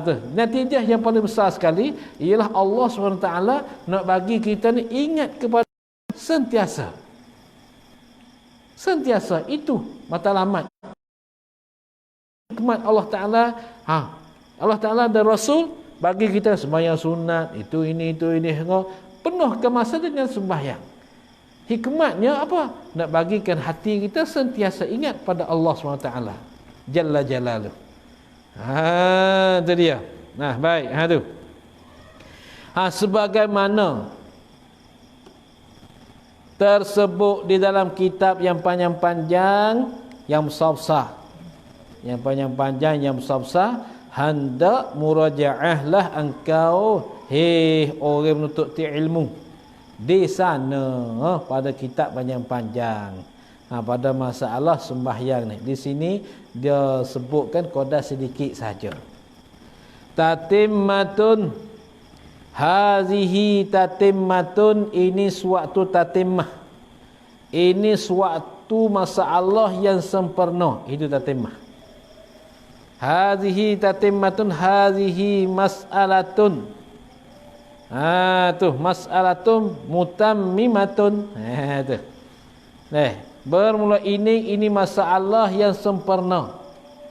Tu. Natijah yang paling besar sekali ialah Allah SWT nak bagi kita ni ingat kepada sentiasa. Sentiasa itu matlamat hikmat Allah Ta'ala. Allah Ta'ala dan Rasul bagi kita sembahyang sunat, itu ini penuhkan masa dengan sembahyang. Hikmatnya apa? Nak bagikan hati kita sentiasa ingat pada Allah SWT Jalla Jalaluh. Itu dia. Nah, baik. Tu. Sebagaimana tersebut di dalam kitab yang panjang-panjang, yang besar-besar, yang panjang-panjang, yang besar-besar, hendak murajaahlah engkau, orang menuntut ilmu di sana, pada kitab panjang-panjang, pada masalah sembahyang ni. Di sini dia sebutkan qadar sedikit saja. Tatimmatun, hazihi tatimmatun, ini suatu tatimmah, ini suatu masalah yang sempurna, itu tatimmah. Hazihi tatimmatun, hazihi mas'alatun. Tu mas'alatun mutammimatun. Tu. Bermula ini masalah yang sempurna.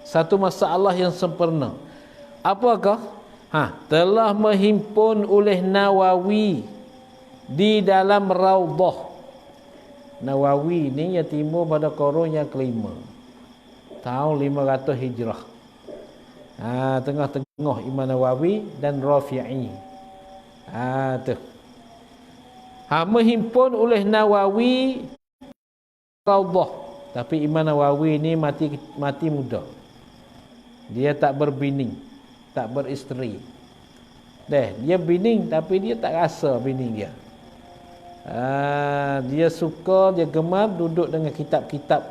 Satu masalah yang sempurna. Apakah? Telah menghimpun oleh Nawawi di dalam Raudhah. Nawawi ni yang timbul pada kurun yang kelima, tahun 500 Hijrah. Tengah-tengah Imam Nawawi dan Rafi'i. Tu. Menghimpun oleh Nawawi Raudhah. Tapi Imam Nawawi ni mati muda. Dia tak berbining, tak beristeri. Dia bining tapi dia tak rasa bining dia. Dia suka, dia gemar duduk dengan kitab-kitab,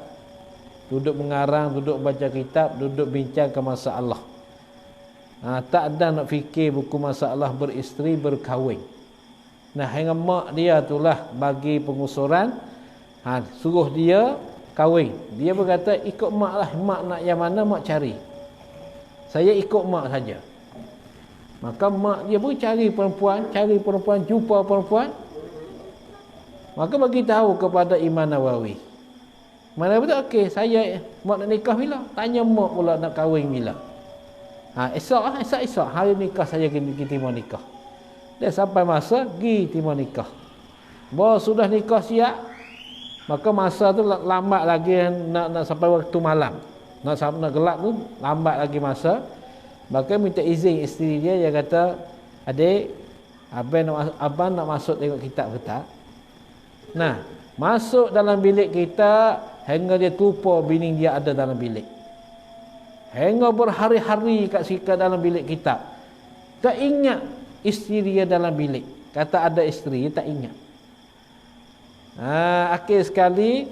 duduk mengarang, duduk baca kitab, duduk bincangkan masalah. Tak ada nak fikir buku masalah beristeri, berkahwin. Hingga mak dia itulah bagi pengusuran, suruh dia kahwin. Dia berkata, ikut mak lah, mak nak yang mana mak cari, saya ikut mak saja. Maka mak dia pun cari perempuan, jumpa perempuan. Maka bagi tahu kepada Imam Nawawi. Mana betul, okey, saya mak nak nikah bila? Tanya mak pula nak kahwin bila. Esok hari nikah saya kita mau nikah. Dia sampai masa pergi timah nikah. Bahawa sudah nikah siap, maka masa tu lambat lagi, nak sampai waktu malam. Nak gelap tu lambat lagi masa. Maka minta izin isteri dia, dia kata, adik, abang nak masuk tengok kitab ke tak? Masuk dalam bilik kita, hingga dia lupa bini dia ada dalam bilik. Hingga berhari-hari kat dalam bilik kitab, tak ingat isteri dia dalam bilik. Kata ada isteri, tak ingat. Akhir sekali,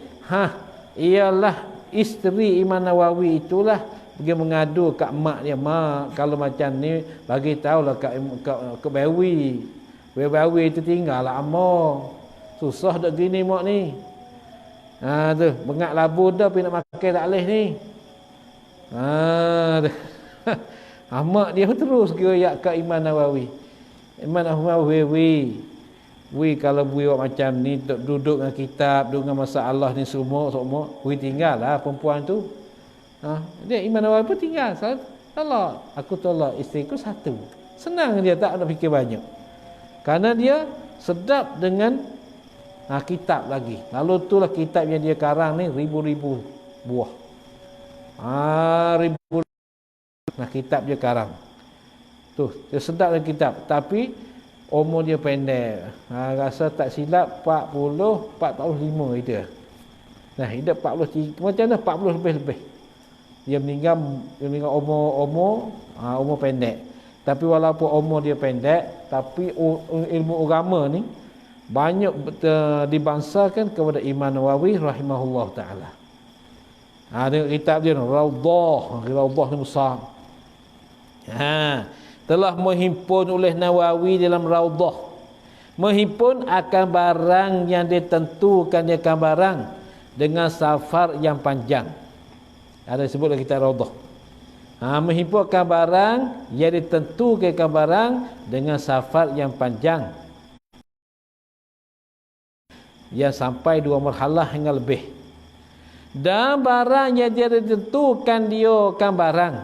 ialah isteri Imam Nawawi itulah pergi mengadu kat mak dia. Mak, kalau macam ni, bagi tahulah ke Bawi. Bawi itu tinggal lah amak. Susah dah gini mak ni. Tu, bengak labu dah pergi nak makan tak boleh ni. Mak dia terus gerak ke Imam Nawawi. Imam Nawawi, kalau buat macam ni, duduk dengan kitab, duduk dengan masalah ni semua, tinggal lah perempuan tu. Dia Imam Nawawi pun tinggal. Tolak, aku tolak isteriku satu. Senang dia, tak nak fikir banyak. Kerana dia sedap dengan kitab lagi. Lalu itulah kitab yang dia karang ni, ribu-ribu buah. Ribu kitab dia karang. Tu, dia sedap dengan kitab. Tapi umur dia pendek. Rasa tak silap 45 itu. Hidup 43, macam mana 40 lebih. Dia meninggal umur pendek. Tapi walaupun umur dia pendek, tapi ilmu agama ni banyak dibangsakan kepada Imam Nawawi rahimahullah ta'ala. Tengok kitab dia, Raudhah ni besar. Telah menghimpun oleh Nawawi dalam Raudhah. Menghimpun akan barang yang ditentukan, dia akan barang dengan safar yang panjang. Ada sebutlah kitab Raudhah. Menghimpun akan barang yang ditentukan barang dengan safar yang panjang, yang sampai 2 marhalah hingga lebih. Dan barang yang dia ditentukan dia kan barang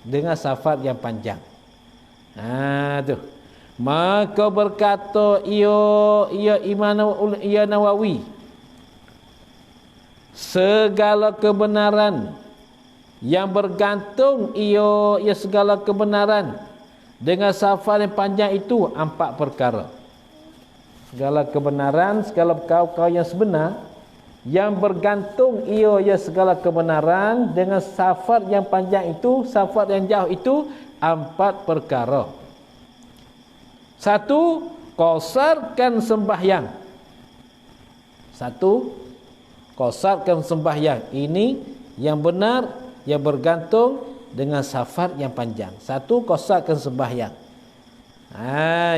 dengan safar yang panjang. Tu. Maka berkata ia Imam Nawawi, segala kebenaran yang bergantung ia segala kebenaran dengan safar yang panjang itu 4 perkara. Segala kebenaran, segala perkara yang sebenar yang bergantung ia segala kebenaran dengan safar yang panjang itu, safar yang jauh itu 4 perkara. 1, qasarkan sembahyang. 1, qasarkan sembahyang. Ini yang benar yang bergantung dengan safar yang panjang. 1, qasarkan sembahyang.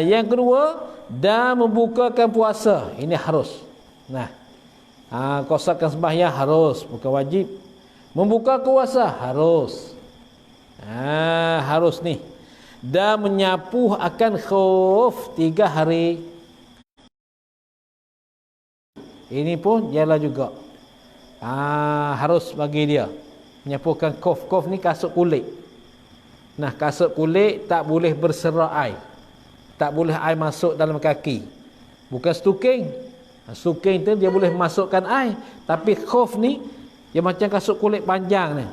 Yang kedua, dan membukakan puasa. Ini harus. Qasarkan sembahyang harus, bukan wajib. Membuka puasa harus. Harus ni. Dan menyapu akan khuf 3 hari. Ini pun ialah juga harus bagi dia menyapukan khuf. Khuf ni kasut kulit. Kasut kulit tak boleh berserak air. Tak boleh air masuk dalam kaki. Bukan stuking. Stuking tu dia boleh masukkan air. Tapi khuf ni dia macam kasut kulit panjang ni.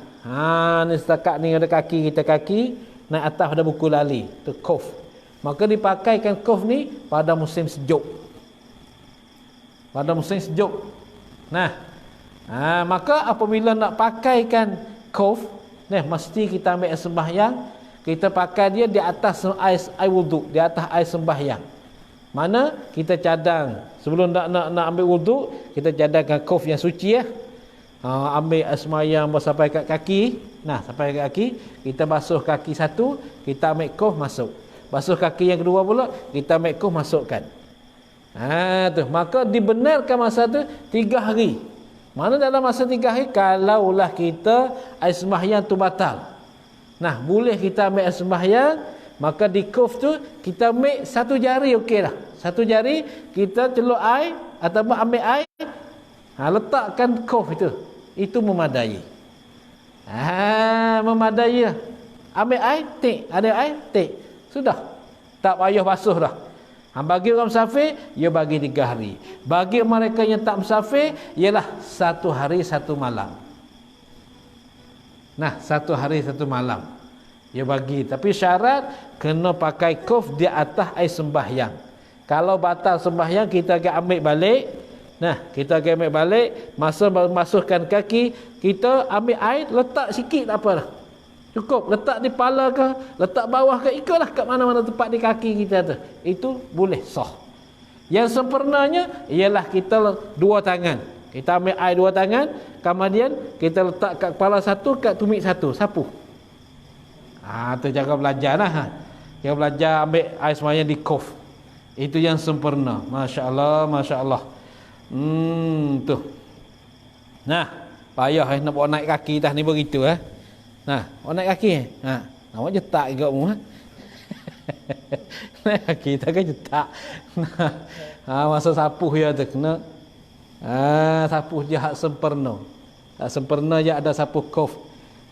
Ni setakat ni ada kaki kita, kaki naik atas pada buku lali, tu khuf. Maka dipakaikan khuf ni pada musim sejuk. Pada musim sejuk. Maka apabila nak pakaikan khuf, mesti kita ambil air sembahyang, kita pakai dia di atas air wuduk, di atas air sembahyang. Mana kita cadang sebelum nak ambil wuduk, kita cadangkan khuf yang suci ya. Ambil air sembahyang sampai kat kaki. Sampai kat kaki, kita basuh kaki satu, kita ambil khuf masuk. Basuh kaki yang kedua pula, kita ambil khuf masukkan. Maka dibenarkan masa tu 3 hari. Mana dalam masa 3 hari, kalaulah kita air sembahyang tu batal. Boleh kita ambil air sembahyang, maka di khuf tu kita ambil 1 jari okeylah. 1 jari kita celup air ataupun ambil air, letakkan khuf itu. Itu memadai. Memadai lah. Ambil air, tik. Ada air, tik. Sudah. Tak payah basuh dah. Bagi orang musafir, ia bagi 3 hari. Bagi mereka yang tak musafir, ialah 1 hari 1 malam. 1 hari 1 malam. Ia bagi. Tapi syarat, kena pakai khuf di atas air sembahyang. Kalau batal sembahyang, kita akan ambil balik. Kita akan ambil balik. Masa masukkan kaki, kita ambil air, letak sikit tak apa dah. Cukup. Letak di kepala ke, letak bawah ke, ikutlah kat mana-mana tempat di kaki kita tu. Itu boleh sah. Yang sempurnanya ialah kita 2 tangan. Kita ambil air 2 tangan, kemudian kita letak kat kepala satu, kat tumit satu, sapu. Tu cara belajar lah. Cara belajar ambil air sembahyang di khuf. Itu yang sempurna. Masya Allah, Masya Allah. Tu. Payah nak bawa naik kaki dah ni begitu bawa naik kaki. Awak jetak juga mu. Naik kaki tak kan jetak. Masa sapuh ya tu kena. Sapuh dia hak sempurna. Hak sempurna je ada sapuh khuf.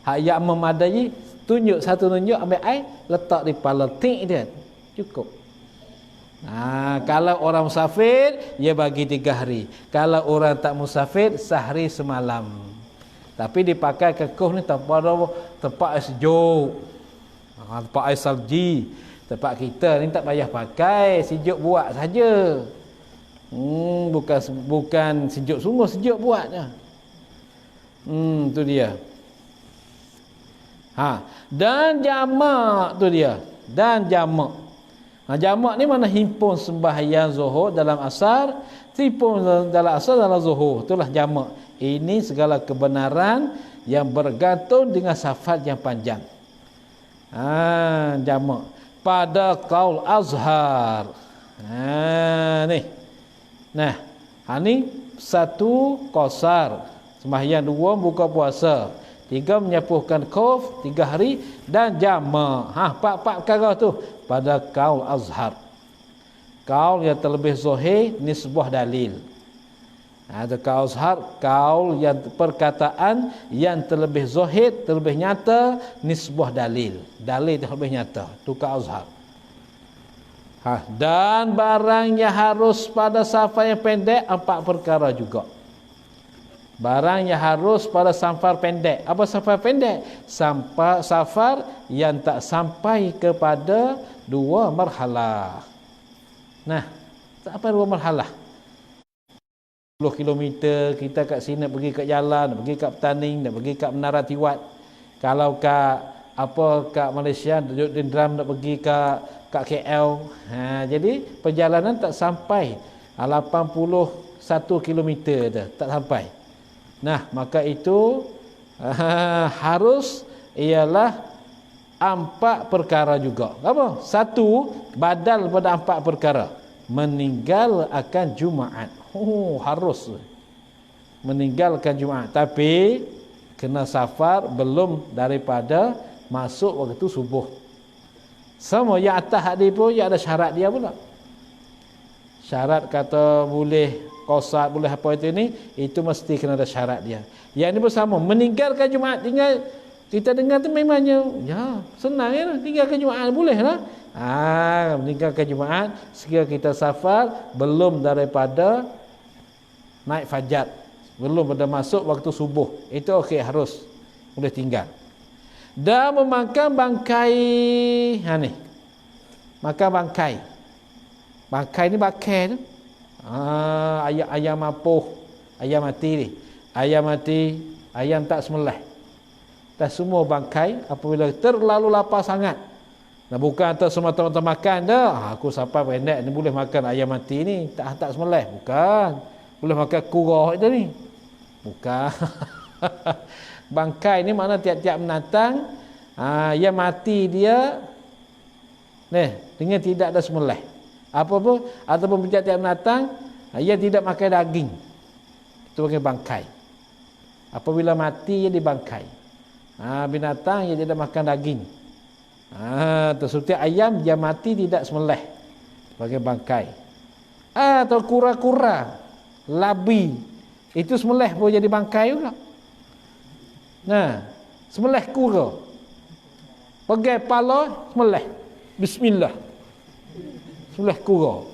Hak yang memadai, tunjuk satu tunjuk, ambil air, letak di kepala, tik dia. Cukup. Kalau orang musafir, dia bagi 3 hari. Kalau orang tak musafir, sehari semalam. Tapi dipakai ke khuf ni tempat air sejuk. Tempat air salji. Tempat kita ni tak payah pakai, sejuk buat saja. Bukan sejuk sungguh, sejuk buatnya. Tu dia. Dan jamak tu dia. Dan jamak. Jamak ni mana himpun sembahyang zuhur dalam asar, himpun dalam asar dalam zuhur. Itulah jamak. Ini segala kebenaran yang bergantung dengan safar yang panjang. Jamak. Pada qaul azhar. Ni. Ni 1 qasar. Sembahyang 2 buka puasa. 3 menyapuhkan khuf 3 hari dan jamak. 4 perkara tu pada qaul azhar. Qaul yang terlebih zahir ni sebuah dalil. Ada kaul azhar, kaul yang perkataan yang terlebih zahid, terlebih nyata, nisbah dalil. Dalil terlebih nyata. Itu kaul azhar. Dan barang yang harus pada safar yang pendek, 4 perkara juga. Barang yang harus pada safar pendek. Apa safar pendek? Safar yang tak sampai kepada 2 marhalah. Nah, tak sampai 2 marhalah. 10 kilometer kita kat sini nak pergi kat jalan, nak pergi kat petani, nak pergi kat Menara Tiwat. Kalau kat Malaysia duduk di drum nak pergi kat KL. Jadi perjalanan tak sampai 81 kilometer dah, tak sampai. Nah, maka itu harus ialah 4 perkara juga. Apa? 1 badal pada 4 perkara. Meninggal akan Jumaat. Harus meninggalkan Jumaat, tapi kena safar belum daripada masuk waktu subuh. Semua yang atas hadis pun yang ada syarat dia pula. Syarat kata boleh qasar, boleh apa itu ni, itu mesti kena ada syarat dia. Yang ini pun sama, meninggalkan Jumaat. Tinggal kita dengar tu memangnya ya senang ya, tinggalkan Jumaat boleh lah. Meninggalkan Jumaat sekiranya kita safar belum daripada naik fajar, belum pada masuk waktu subuh, itu okey, harus boleh tinggal. Dan memakan bangkai, ni makan bangkai. Bangkai ni bakar tu, ayam apuh, ayam mati ni, ayam mati, ayam tak sembelih. Dan semua bangkai apabila terlalu lapar sangat, nah, bukan atas semata-mata makan dah. Aku sampai pendek ni boleh makan ayam mati ni, tak sembelih, bukan. Boleh makan kurah itu ni, bukan. Bangkai ni makna tiap-tiap binatang yang mati dia dengan tidak ada sembelih. Ataupun tiap-tiap binatang yang tidak makan daging, itu panggil bangkai. Apabila mati ia dibangkai. Binatang yang tidak makan daging, seperti ayam yang mati tidak sembelih, panggil bangkai. Atau kura-kura, labi, itu sembelih pun jadi bangkai juga. Nah, sembelih kura, pegai pala, sembelih, bismillah, sembelih kura.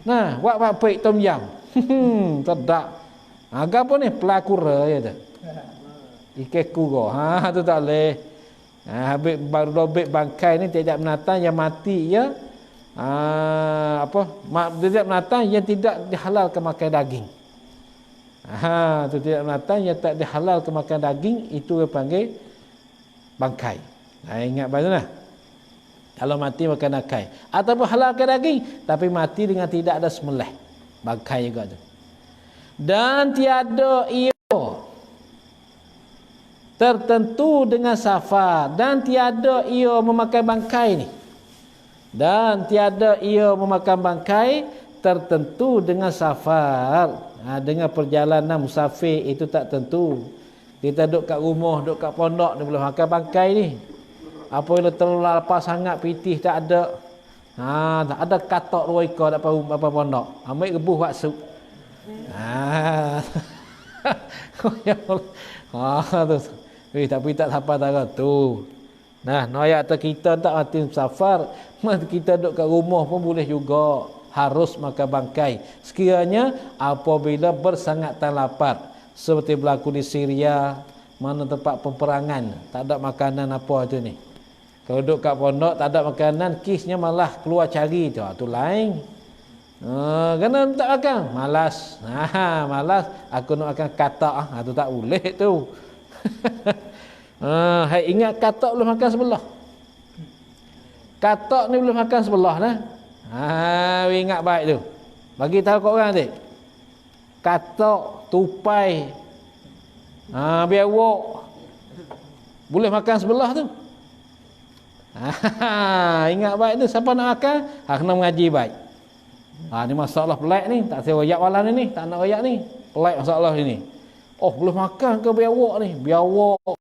Nah, buat baik tom yam. Tak. Agak apa ni, pelakura ya dah. Ikan kura, tu tak boleh. Habis baru dobek bangkai ni tiap binatang yang mati ya. Tiap binatang yang tidak dihalalkan makan daging. Tu tiap binatang yang tak dihalalkan makan daging, itu dia panggil bangkai. Ingat baiklah. Kalau mati makan bangkai, ataupun halalkan daging tapi mati dengan tidak ada sembelih, bangkai juga tu. Dan tiada ia tertentu dengan safar, dan tiada ia memakai bangkai ni, dan tiada ia memakan bangkai tertentu dengan safar. Dengan perjalanan musafir itu tak tentu. Kita duduk kat rumah, duduk kat pondok ni boleh makan bangkai ni. Apabila terlalu lapar sangat, pitih tak ada, tak ada katok 2 ekor dapat pondok, ambil rebuh buat sup. Tapi tak sampai darah tu. Nah, noyak atas kita tak mati safar, kita duduk kat rumah pun boleh juga, harus makan bangkai. Sekiranya apabila bersangatan lapar, seperti berlaku di Syria, mana tempat peperangan, tak ada makanan apa tu ni. Kalau duduk kat pondok tak ada makanan, kisnya malah keluar cari tu, tu lain. Kena tak makan, malas. Malas, aku nak makan katak, tu tak boleh tu. Hai, ingat katak boleh makan sebelah. Katak ni boleh makan sebelah nah. Ingat baik tu. Bagi tahu kat orang nanti. Katak, tupai, biawak boleh makan sebelah tu. Ingat baik tu. Siapa nak makan, kena mengaji baik. Ni masalah pelik ni, tak saya royak malam ni, tak nak royak ni. Pelik masalah ni. Boleh makan ke biawak ni? Biawak,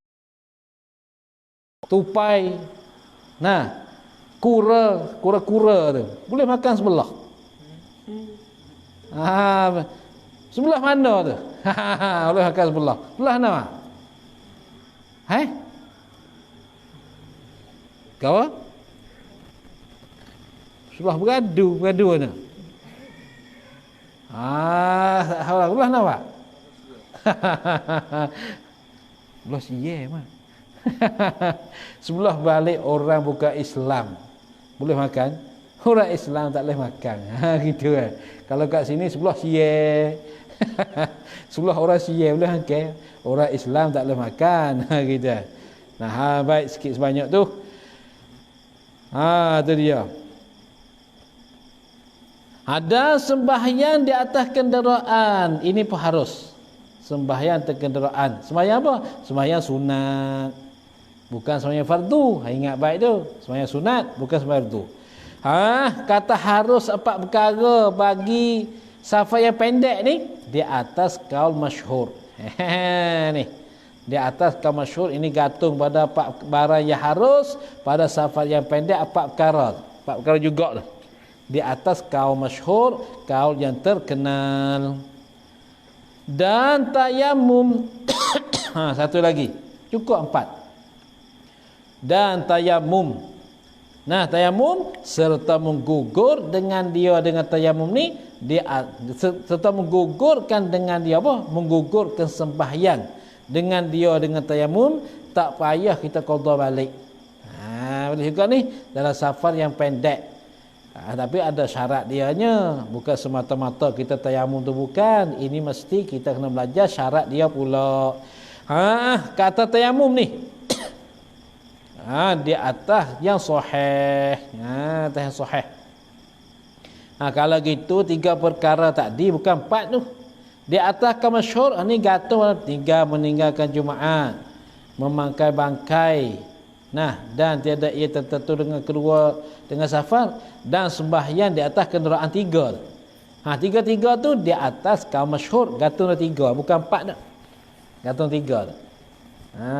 tupai, kura-kura tu boleh makan sebelah. Sebelah mana tu? Allah akan sebelah. Sebelah mana? Hai? Kau? Sebelah beradu mana? Sebelah mana? Sebelah siye mah. Sebelah balik orang bukan Islam. Boleh makan? Orang Islam tak boleh makan. Gitu kan. Kalau kat sini sebelah siye. Sebelah orang siye boleh makan. Orang Islam tak boleh makan. Gitu. Nah, baik sikit sebanyak tu. Tu dia. Ada sembahyang di atas kenderaan. Ini pun harus. Sembahyang atas kenderaan. Sembahyang apa? Sembahyang sunat. Bukan sembahyang fardu. Ingat baik tu. Sembahyang sunat, bukan sembahyang fardu. Kata harus 4 perkara bagi safar yang pendek ni di atas kaul masyhur. Ni. Di atas kaul masyhur ini gantung pada 4 barang yang harus pada safar yang pendek 4 perkara. 4 perkara juga tu. Di atas kaul masyhur, kaul yang terkenal. Dan tayamum. Satu lagi. Cukup 4. Dan tayamum. Nah, tayamum serta menggugur dengan dia dengan tayamum ni dia serta menggugurkan dengan dia apa? Menggugurkan sembahyang dengan dia dengan tayamum, tak payah kita qada balik. Boleh juga ni dalam safar yang pendek. Tapi ada syarat dianya, bukan semata-mata kita tayamum tu bukan. Ini mesti kita kena belajar syarat dia pula. Kata tayamum ni di atas yang sahih. Atas yang sahih. Kalau gitu 3 perkara tadi bukan 4 tu. Di atas kaul masyhur ni gantung 3 meninggalkan Jumaat, memangkai bangkai. Dan tiada ia tertentu dengan kedua dengan safar dan sembahyang di atas kenderaan 3. 3 tu di atas kaul masyhur gantung 3 bukan 4 dah. Gantung 3 tu.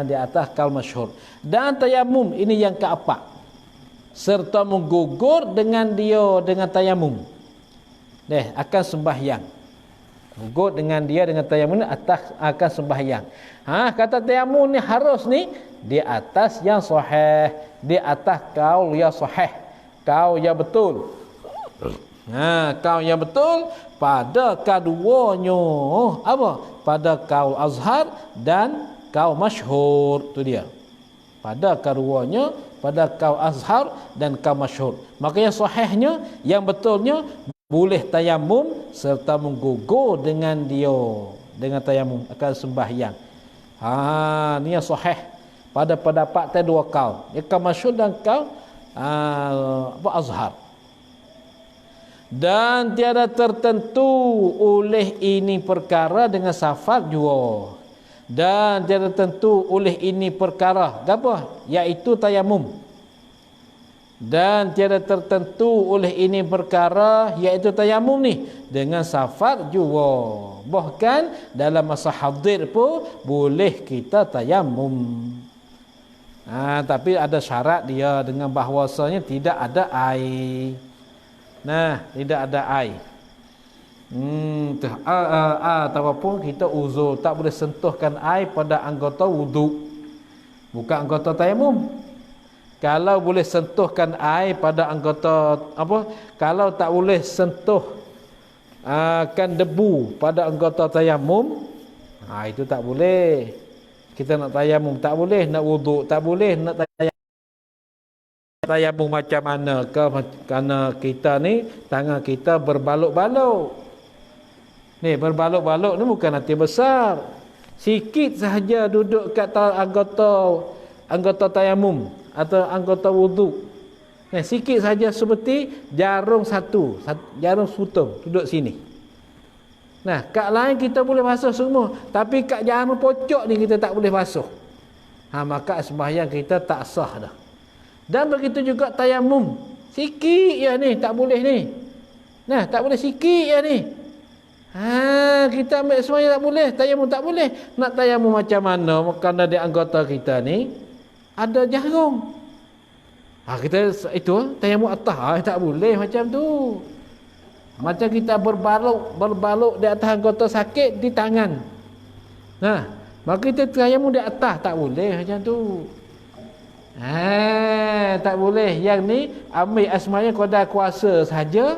Di atas kaul masyhur. Dan tayamum ini yang keempat. Serta menggugur dengan dia dengan tayamum. Akan sembahyang. Gugur dengan dia dengan tayamum ni atas akan sembahyang. Kata tayamum ni harus ni di atas yang sahih, di atas kaul yang sahih, kaul yang betul. Kaul yang betul pada keduanya apa? Pada kaul azhar dan kaul masyhur, tu dia. Pada keduanya, pada kaul azhar dan kaul masyhur. Maka yang sahihnya, yang betulnya boleh tayamum serta menggugur dengan dia dengan tayamum akan sembahyang. Ni yang sahih pada pendapat dua kaul. Kaul masyhur dan kaul azhar. Dan tiada tertentu oleh ini perkara dengan safar jua. Dan tiada tentu oleh ini perkara apa? Iaitu tayamum. Dan tiada tertentu oleh ini perkara iaitu tayamum ni dengan safar jua. Bahkan dalam masa hadir pun boleh kita tayamum. Tapi ada syarat dia dengan bahawasanya tidak ada air. Tidak ada air. Ataupun kita uzur tak boleh sentuhkan air pada anggota wuduk, bukan anggota tayamum. Kalau boleh sentuhkan air pada anggota apa, kalau tak boleh sentuh kan debu pada anggota tayamum, itu tak boleh. Kita nak tayamum tak boleh, nak wuduk tak boleh, nak tayamum macam mana ke, kerana kita ni tangan kita berbaluk-baluk. Berbaluk-baluk ni bukan hati besar. Sikit sahaja duduk kat anggota tayamum atau anggota wuduk. Sikit sahaja seperti jarum jarum sutung duduk sini. Kat lain kita boleh basuh semua, tapi kat jarum pocok ni kita tak boleh basuh. Maka sembahyang kita tak sah dah. Dan begitu juga tayamum. Sikit ya ni tak boleh ni. Tak boleh sikit ya ni. Kita ambil semuanya tak boleh, tayamum tak boleh. Nak tayamum macam mana? Kerana di anggota kita ni ada jarum. Kita itu tayamum atas tak boleh macam tu. Macam kita berbaluk di atas anggota sakit di tangan. Nah, maka kita tayamum di atas tak boleh macam tu. Tak boleh. Yang ni ambil asmaya qada kuasa saja.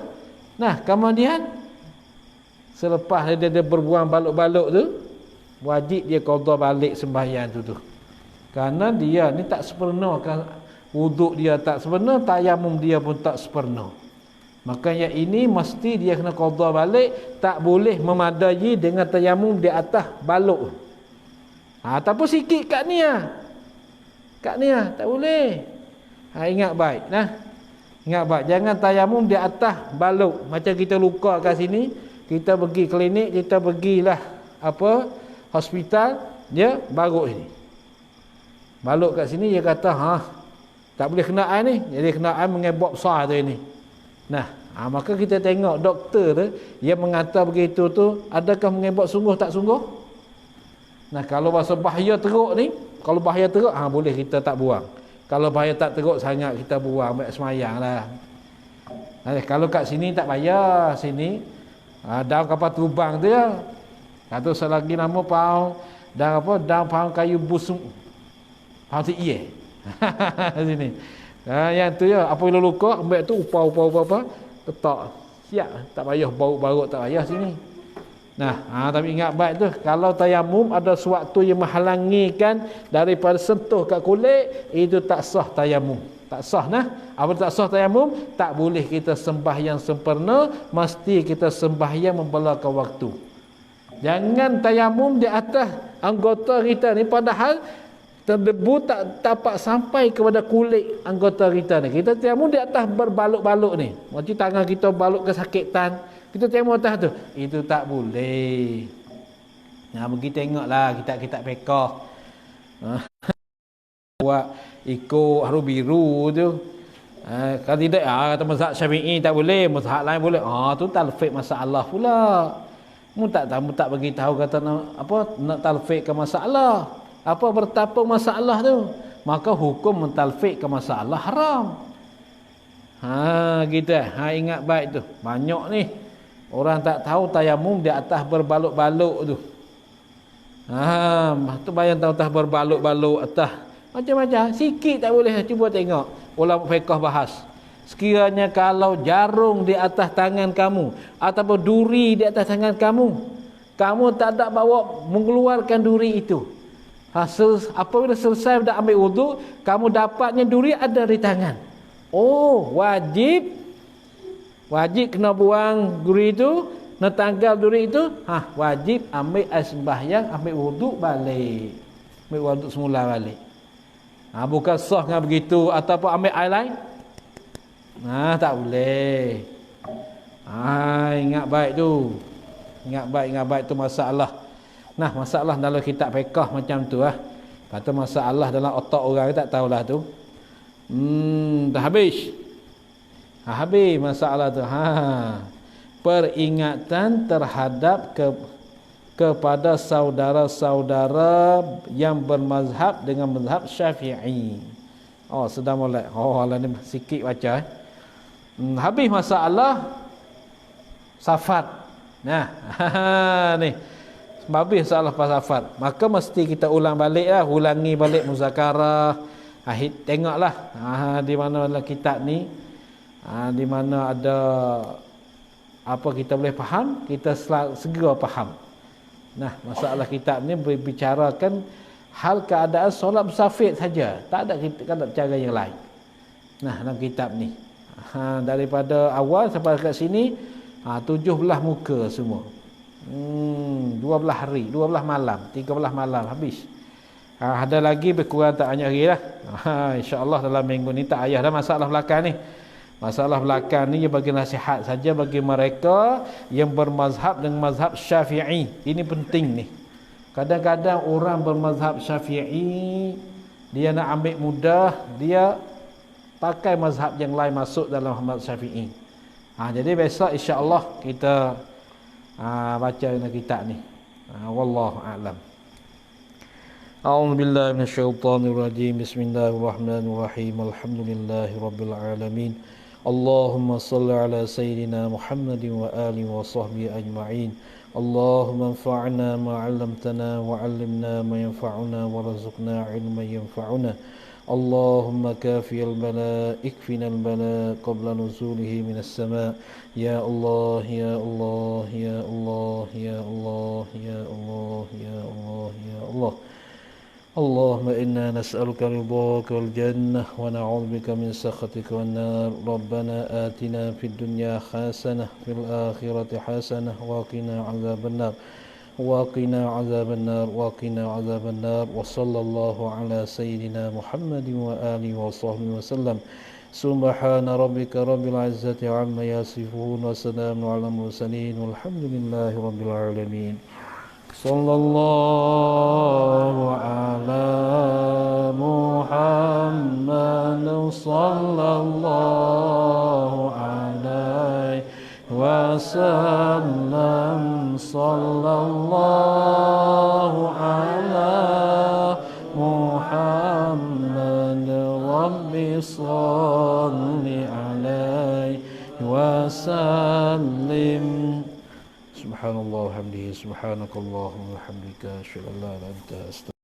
Nah, kemudian selepas dia berbuang baluk-baluk tu, wajib dia qada balik sembahyang tu. Kerana dia ni tak sempurna, wuduk dia tak sempurna, tayamum dia pun tak sempurna. Maka yang ini mesti dia kena qada balik, tak boleh memadai dengan tayamum di atas baluk. Ataupun sikit kat ni tak boleh. Ingat baik nah. Ingat baik, jangan tayamum di atas baluk. Macam kita luka kat sini, kita pergi klinik, kita pergilah hospital, dia baluk sini. Baluk kat sini dia kata, tak boleh kena air ni. Jadi kena air mengebok besar tu ini. Nah, maka kita tengok doktor tu yang mengata begitu tu, adakah mengebok sungguh tak sungguh? Nah, kalau bahasa bahaya teruk ni, kalau bahaya teruk, boleh kita tak buang. Kalau bahaya tak teruk sangat, kita buang, ambil semayang lah. Kalau kat sini tak payah, sini daun kapal terbang tu ya. Kata selagi nama pau daun pau kayu busung. Pau tu iye. Sini. Yang tu ya, apabila luka ambil tu upau letak. Siap, tak payah bau-bau tak payah sini. Nah, tapi ingat baik tu, kalau tayamum ada sewaktu yang menghalangikan daripada sentuh kat kulit, itu tak sah tayamum. Tak sah nah. Apa tak sah tayamum? Tak boleh kita sembahyang sempurna, mesti kita sembahyang membelakang waktu. Jangan tayamum di atas anggota kita ni padahal terdebu tak dapat sampai kepada kulit anggota kita ni. Kita tayamum di atas berbaluk-baluk ni. Macam tangan kita baluk kesakitan, kita tayamum atas tu. Itu tak boleh. Pergi tengoklah kitab-kitab fiqh. Buat ikut haru biru tu. Kalau tidak kata mazhab Syafi'i tak boleh, mazhab lain boleh. Tu talfiq masalah pula. Mu tak bagi tahu kata nak talfiqkan masalah. Apa bertapa masalah tu? Maka hukum mentalfiqkan masalah haram. Kita ingat baik tu. Banyak ni orang tak tahu tayamum di atas berbaluk-baluk tu. Tu bayang tahu atas berbaluk-baluk atas. Macam-macam. Sikit tak boleh. Cuba tengok. Ulama fiqh bahas. Sekiranya kalau jarum di atas tangan kamu ataupun duri di atas tangan kamu, kamu tak ada bawa mengeluarkan duri itu. Apabila selesai dah ambil wuduk, kamu dapatnya duri ada di tangan. Wajib kena buang duri itu, nak tanggal duri itu, wajib ambil air sembahyang, ambil wuduk balik. Ambil wuduk semula balik. Bukan sah dengan begitu ataupun ambil air lain. Tak boleh. Ingat baik tu. Ingat baik tu masalah. Nah, masalah dalam kitab fiqh macam tu lah. Kata masalah dalam otak orang tak tahulah tu. Dah habis. Habis masalah tu. Peringatan terhadap kepada saudara-saudara yang bermazhab dengan mazhab Syafi'i. Sedang mulai. Lah ni sikit baca. Habis masalah safar. Nah, ni. Habis masalah safar. Maka mesti kita ulangi balik muzakarah. Tengoklah di mana kitab ni, di mana ada apa kita boleh faham, kita segera faham. Nah, masalah kitab ni berbicarakan hal keadaan solat musafir saja. Tak ada cara yang lain. Nah, dalam kitab ni. Daripada awal sampai kat sini 17 muka semua. 12 hari, 12 malam, 13 malam habis. Ada lagi berkurang tak banyak lagi lah. InsyaAllah dalam minggu ni tak payah dah masalah belakang ni. Masalah belakang ni bagi nasihat saja bagi mereka yang bermazhab dengan mazhab Syafi'i. Ini penting ni. Kadang-kadang orang bermazhab Syafi'i, dia nak ambil mudah, dia pakai mazhab yang lain masuk dalam mazhab Syafi'i. Jadi besok insya-Allah kita baca kitab ni. Wallahu a'lam. A'udzubillahi minasyaitonirrajim. Bismillahirrahmanirrahim. Alhamdulillahirabbil alamin. اللهم صل على سيدنا محمد وآله وصحبه أجمعين. اللهم انفعنا ما علمتنا وعلمنا ما ينفعنا وارزقنا علما ينفعنا. اللهم كافي البلاء اكفنا البلاء قبل نزوله من السماء. يا الله يا الله يا الله يا الله يا الله يا الله يا الله. اللهم إنا نسألك رضاك والجنة ونعوذ بك من سخطك والنار. ربنا آتنا في الدنيا حسنة في الآخرة حسنة وقنا عذاب النار وقنا عذاب النار وقنا عذاب النار. وصلى الله على سيدنا محمد وآله وصحبه وسلم. سبحان ربك رب العزة عما يصفون وسلام على المرسلين والحمد لله رب العالمين. صلى الله على محمد صلى الله عليه وسلم. صلى الله على محمد رب صل عليه وسلم. سبحان الله وبحمده سبحانك اللهم وبحمدك أشهد أن لا إله إلا أنت أستغفرك.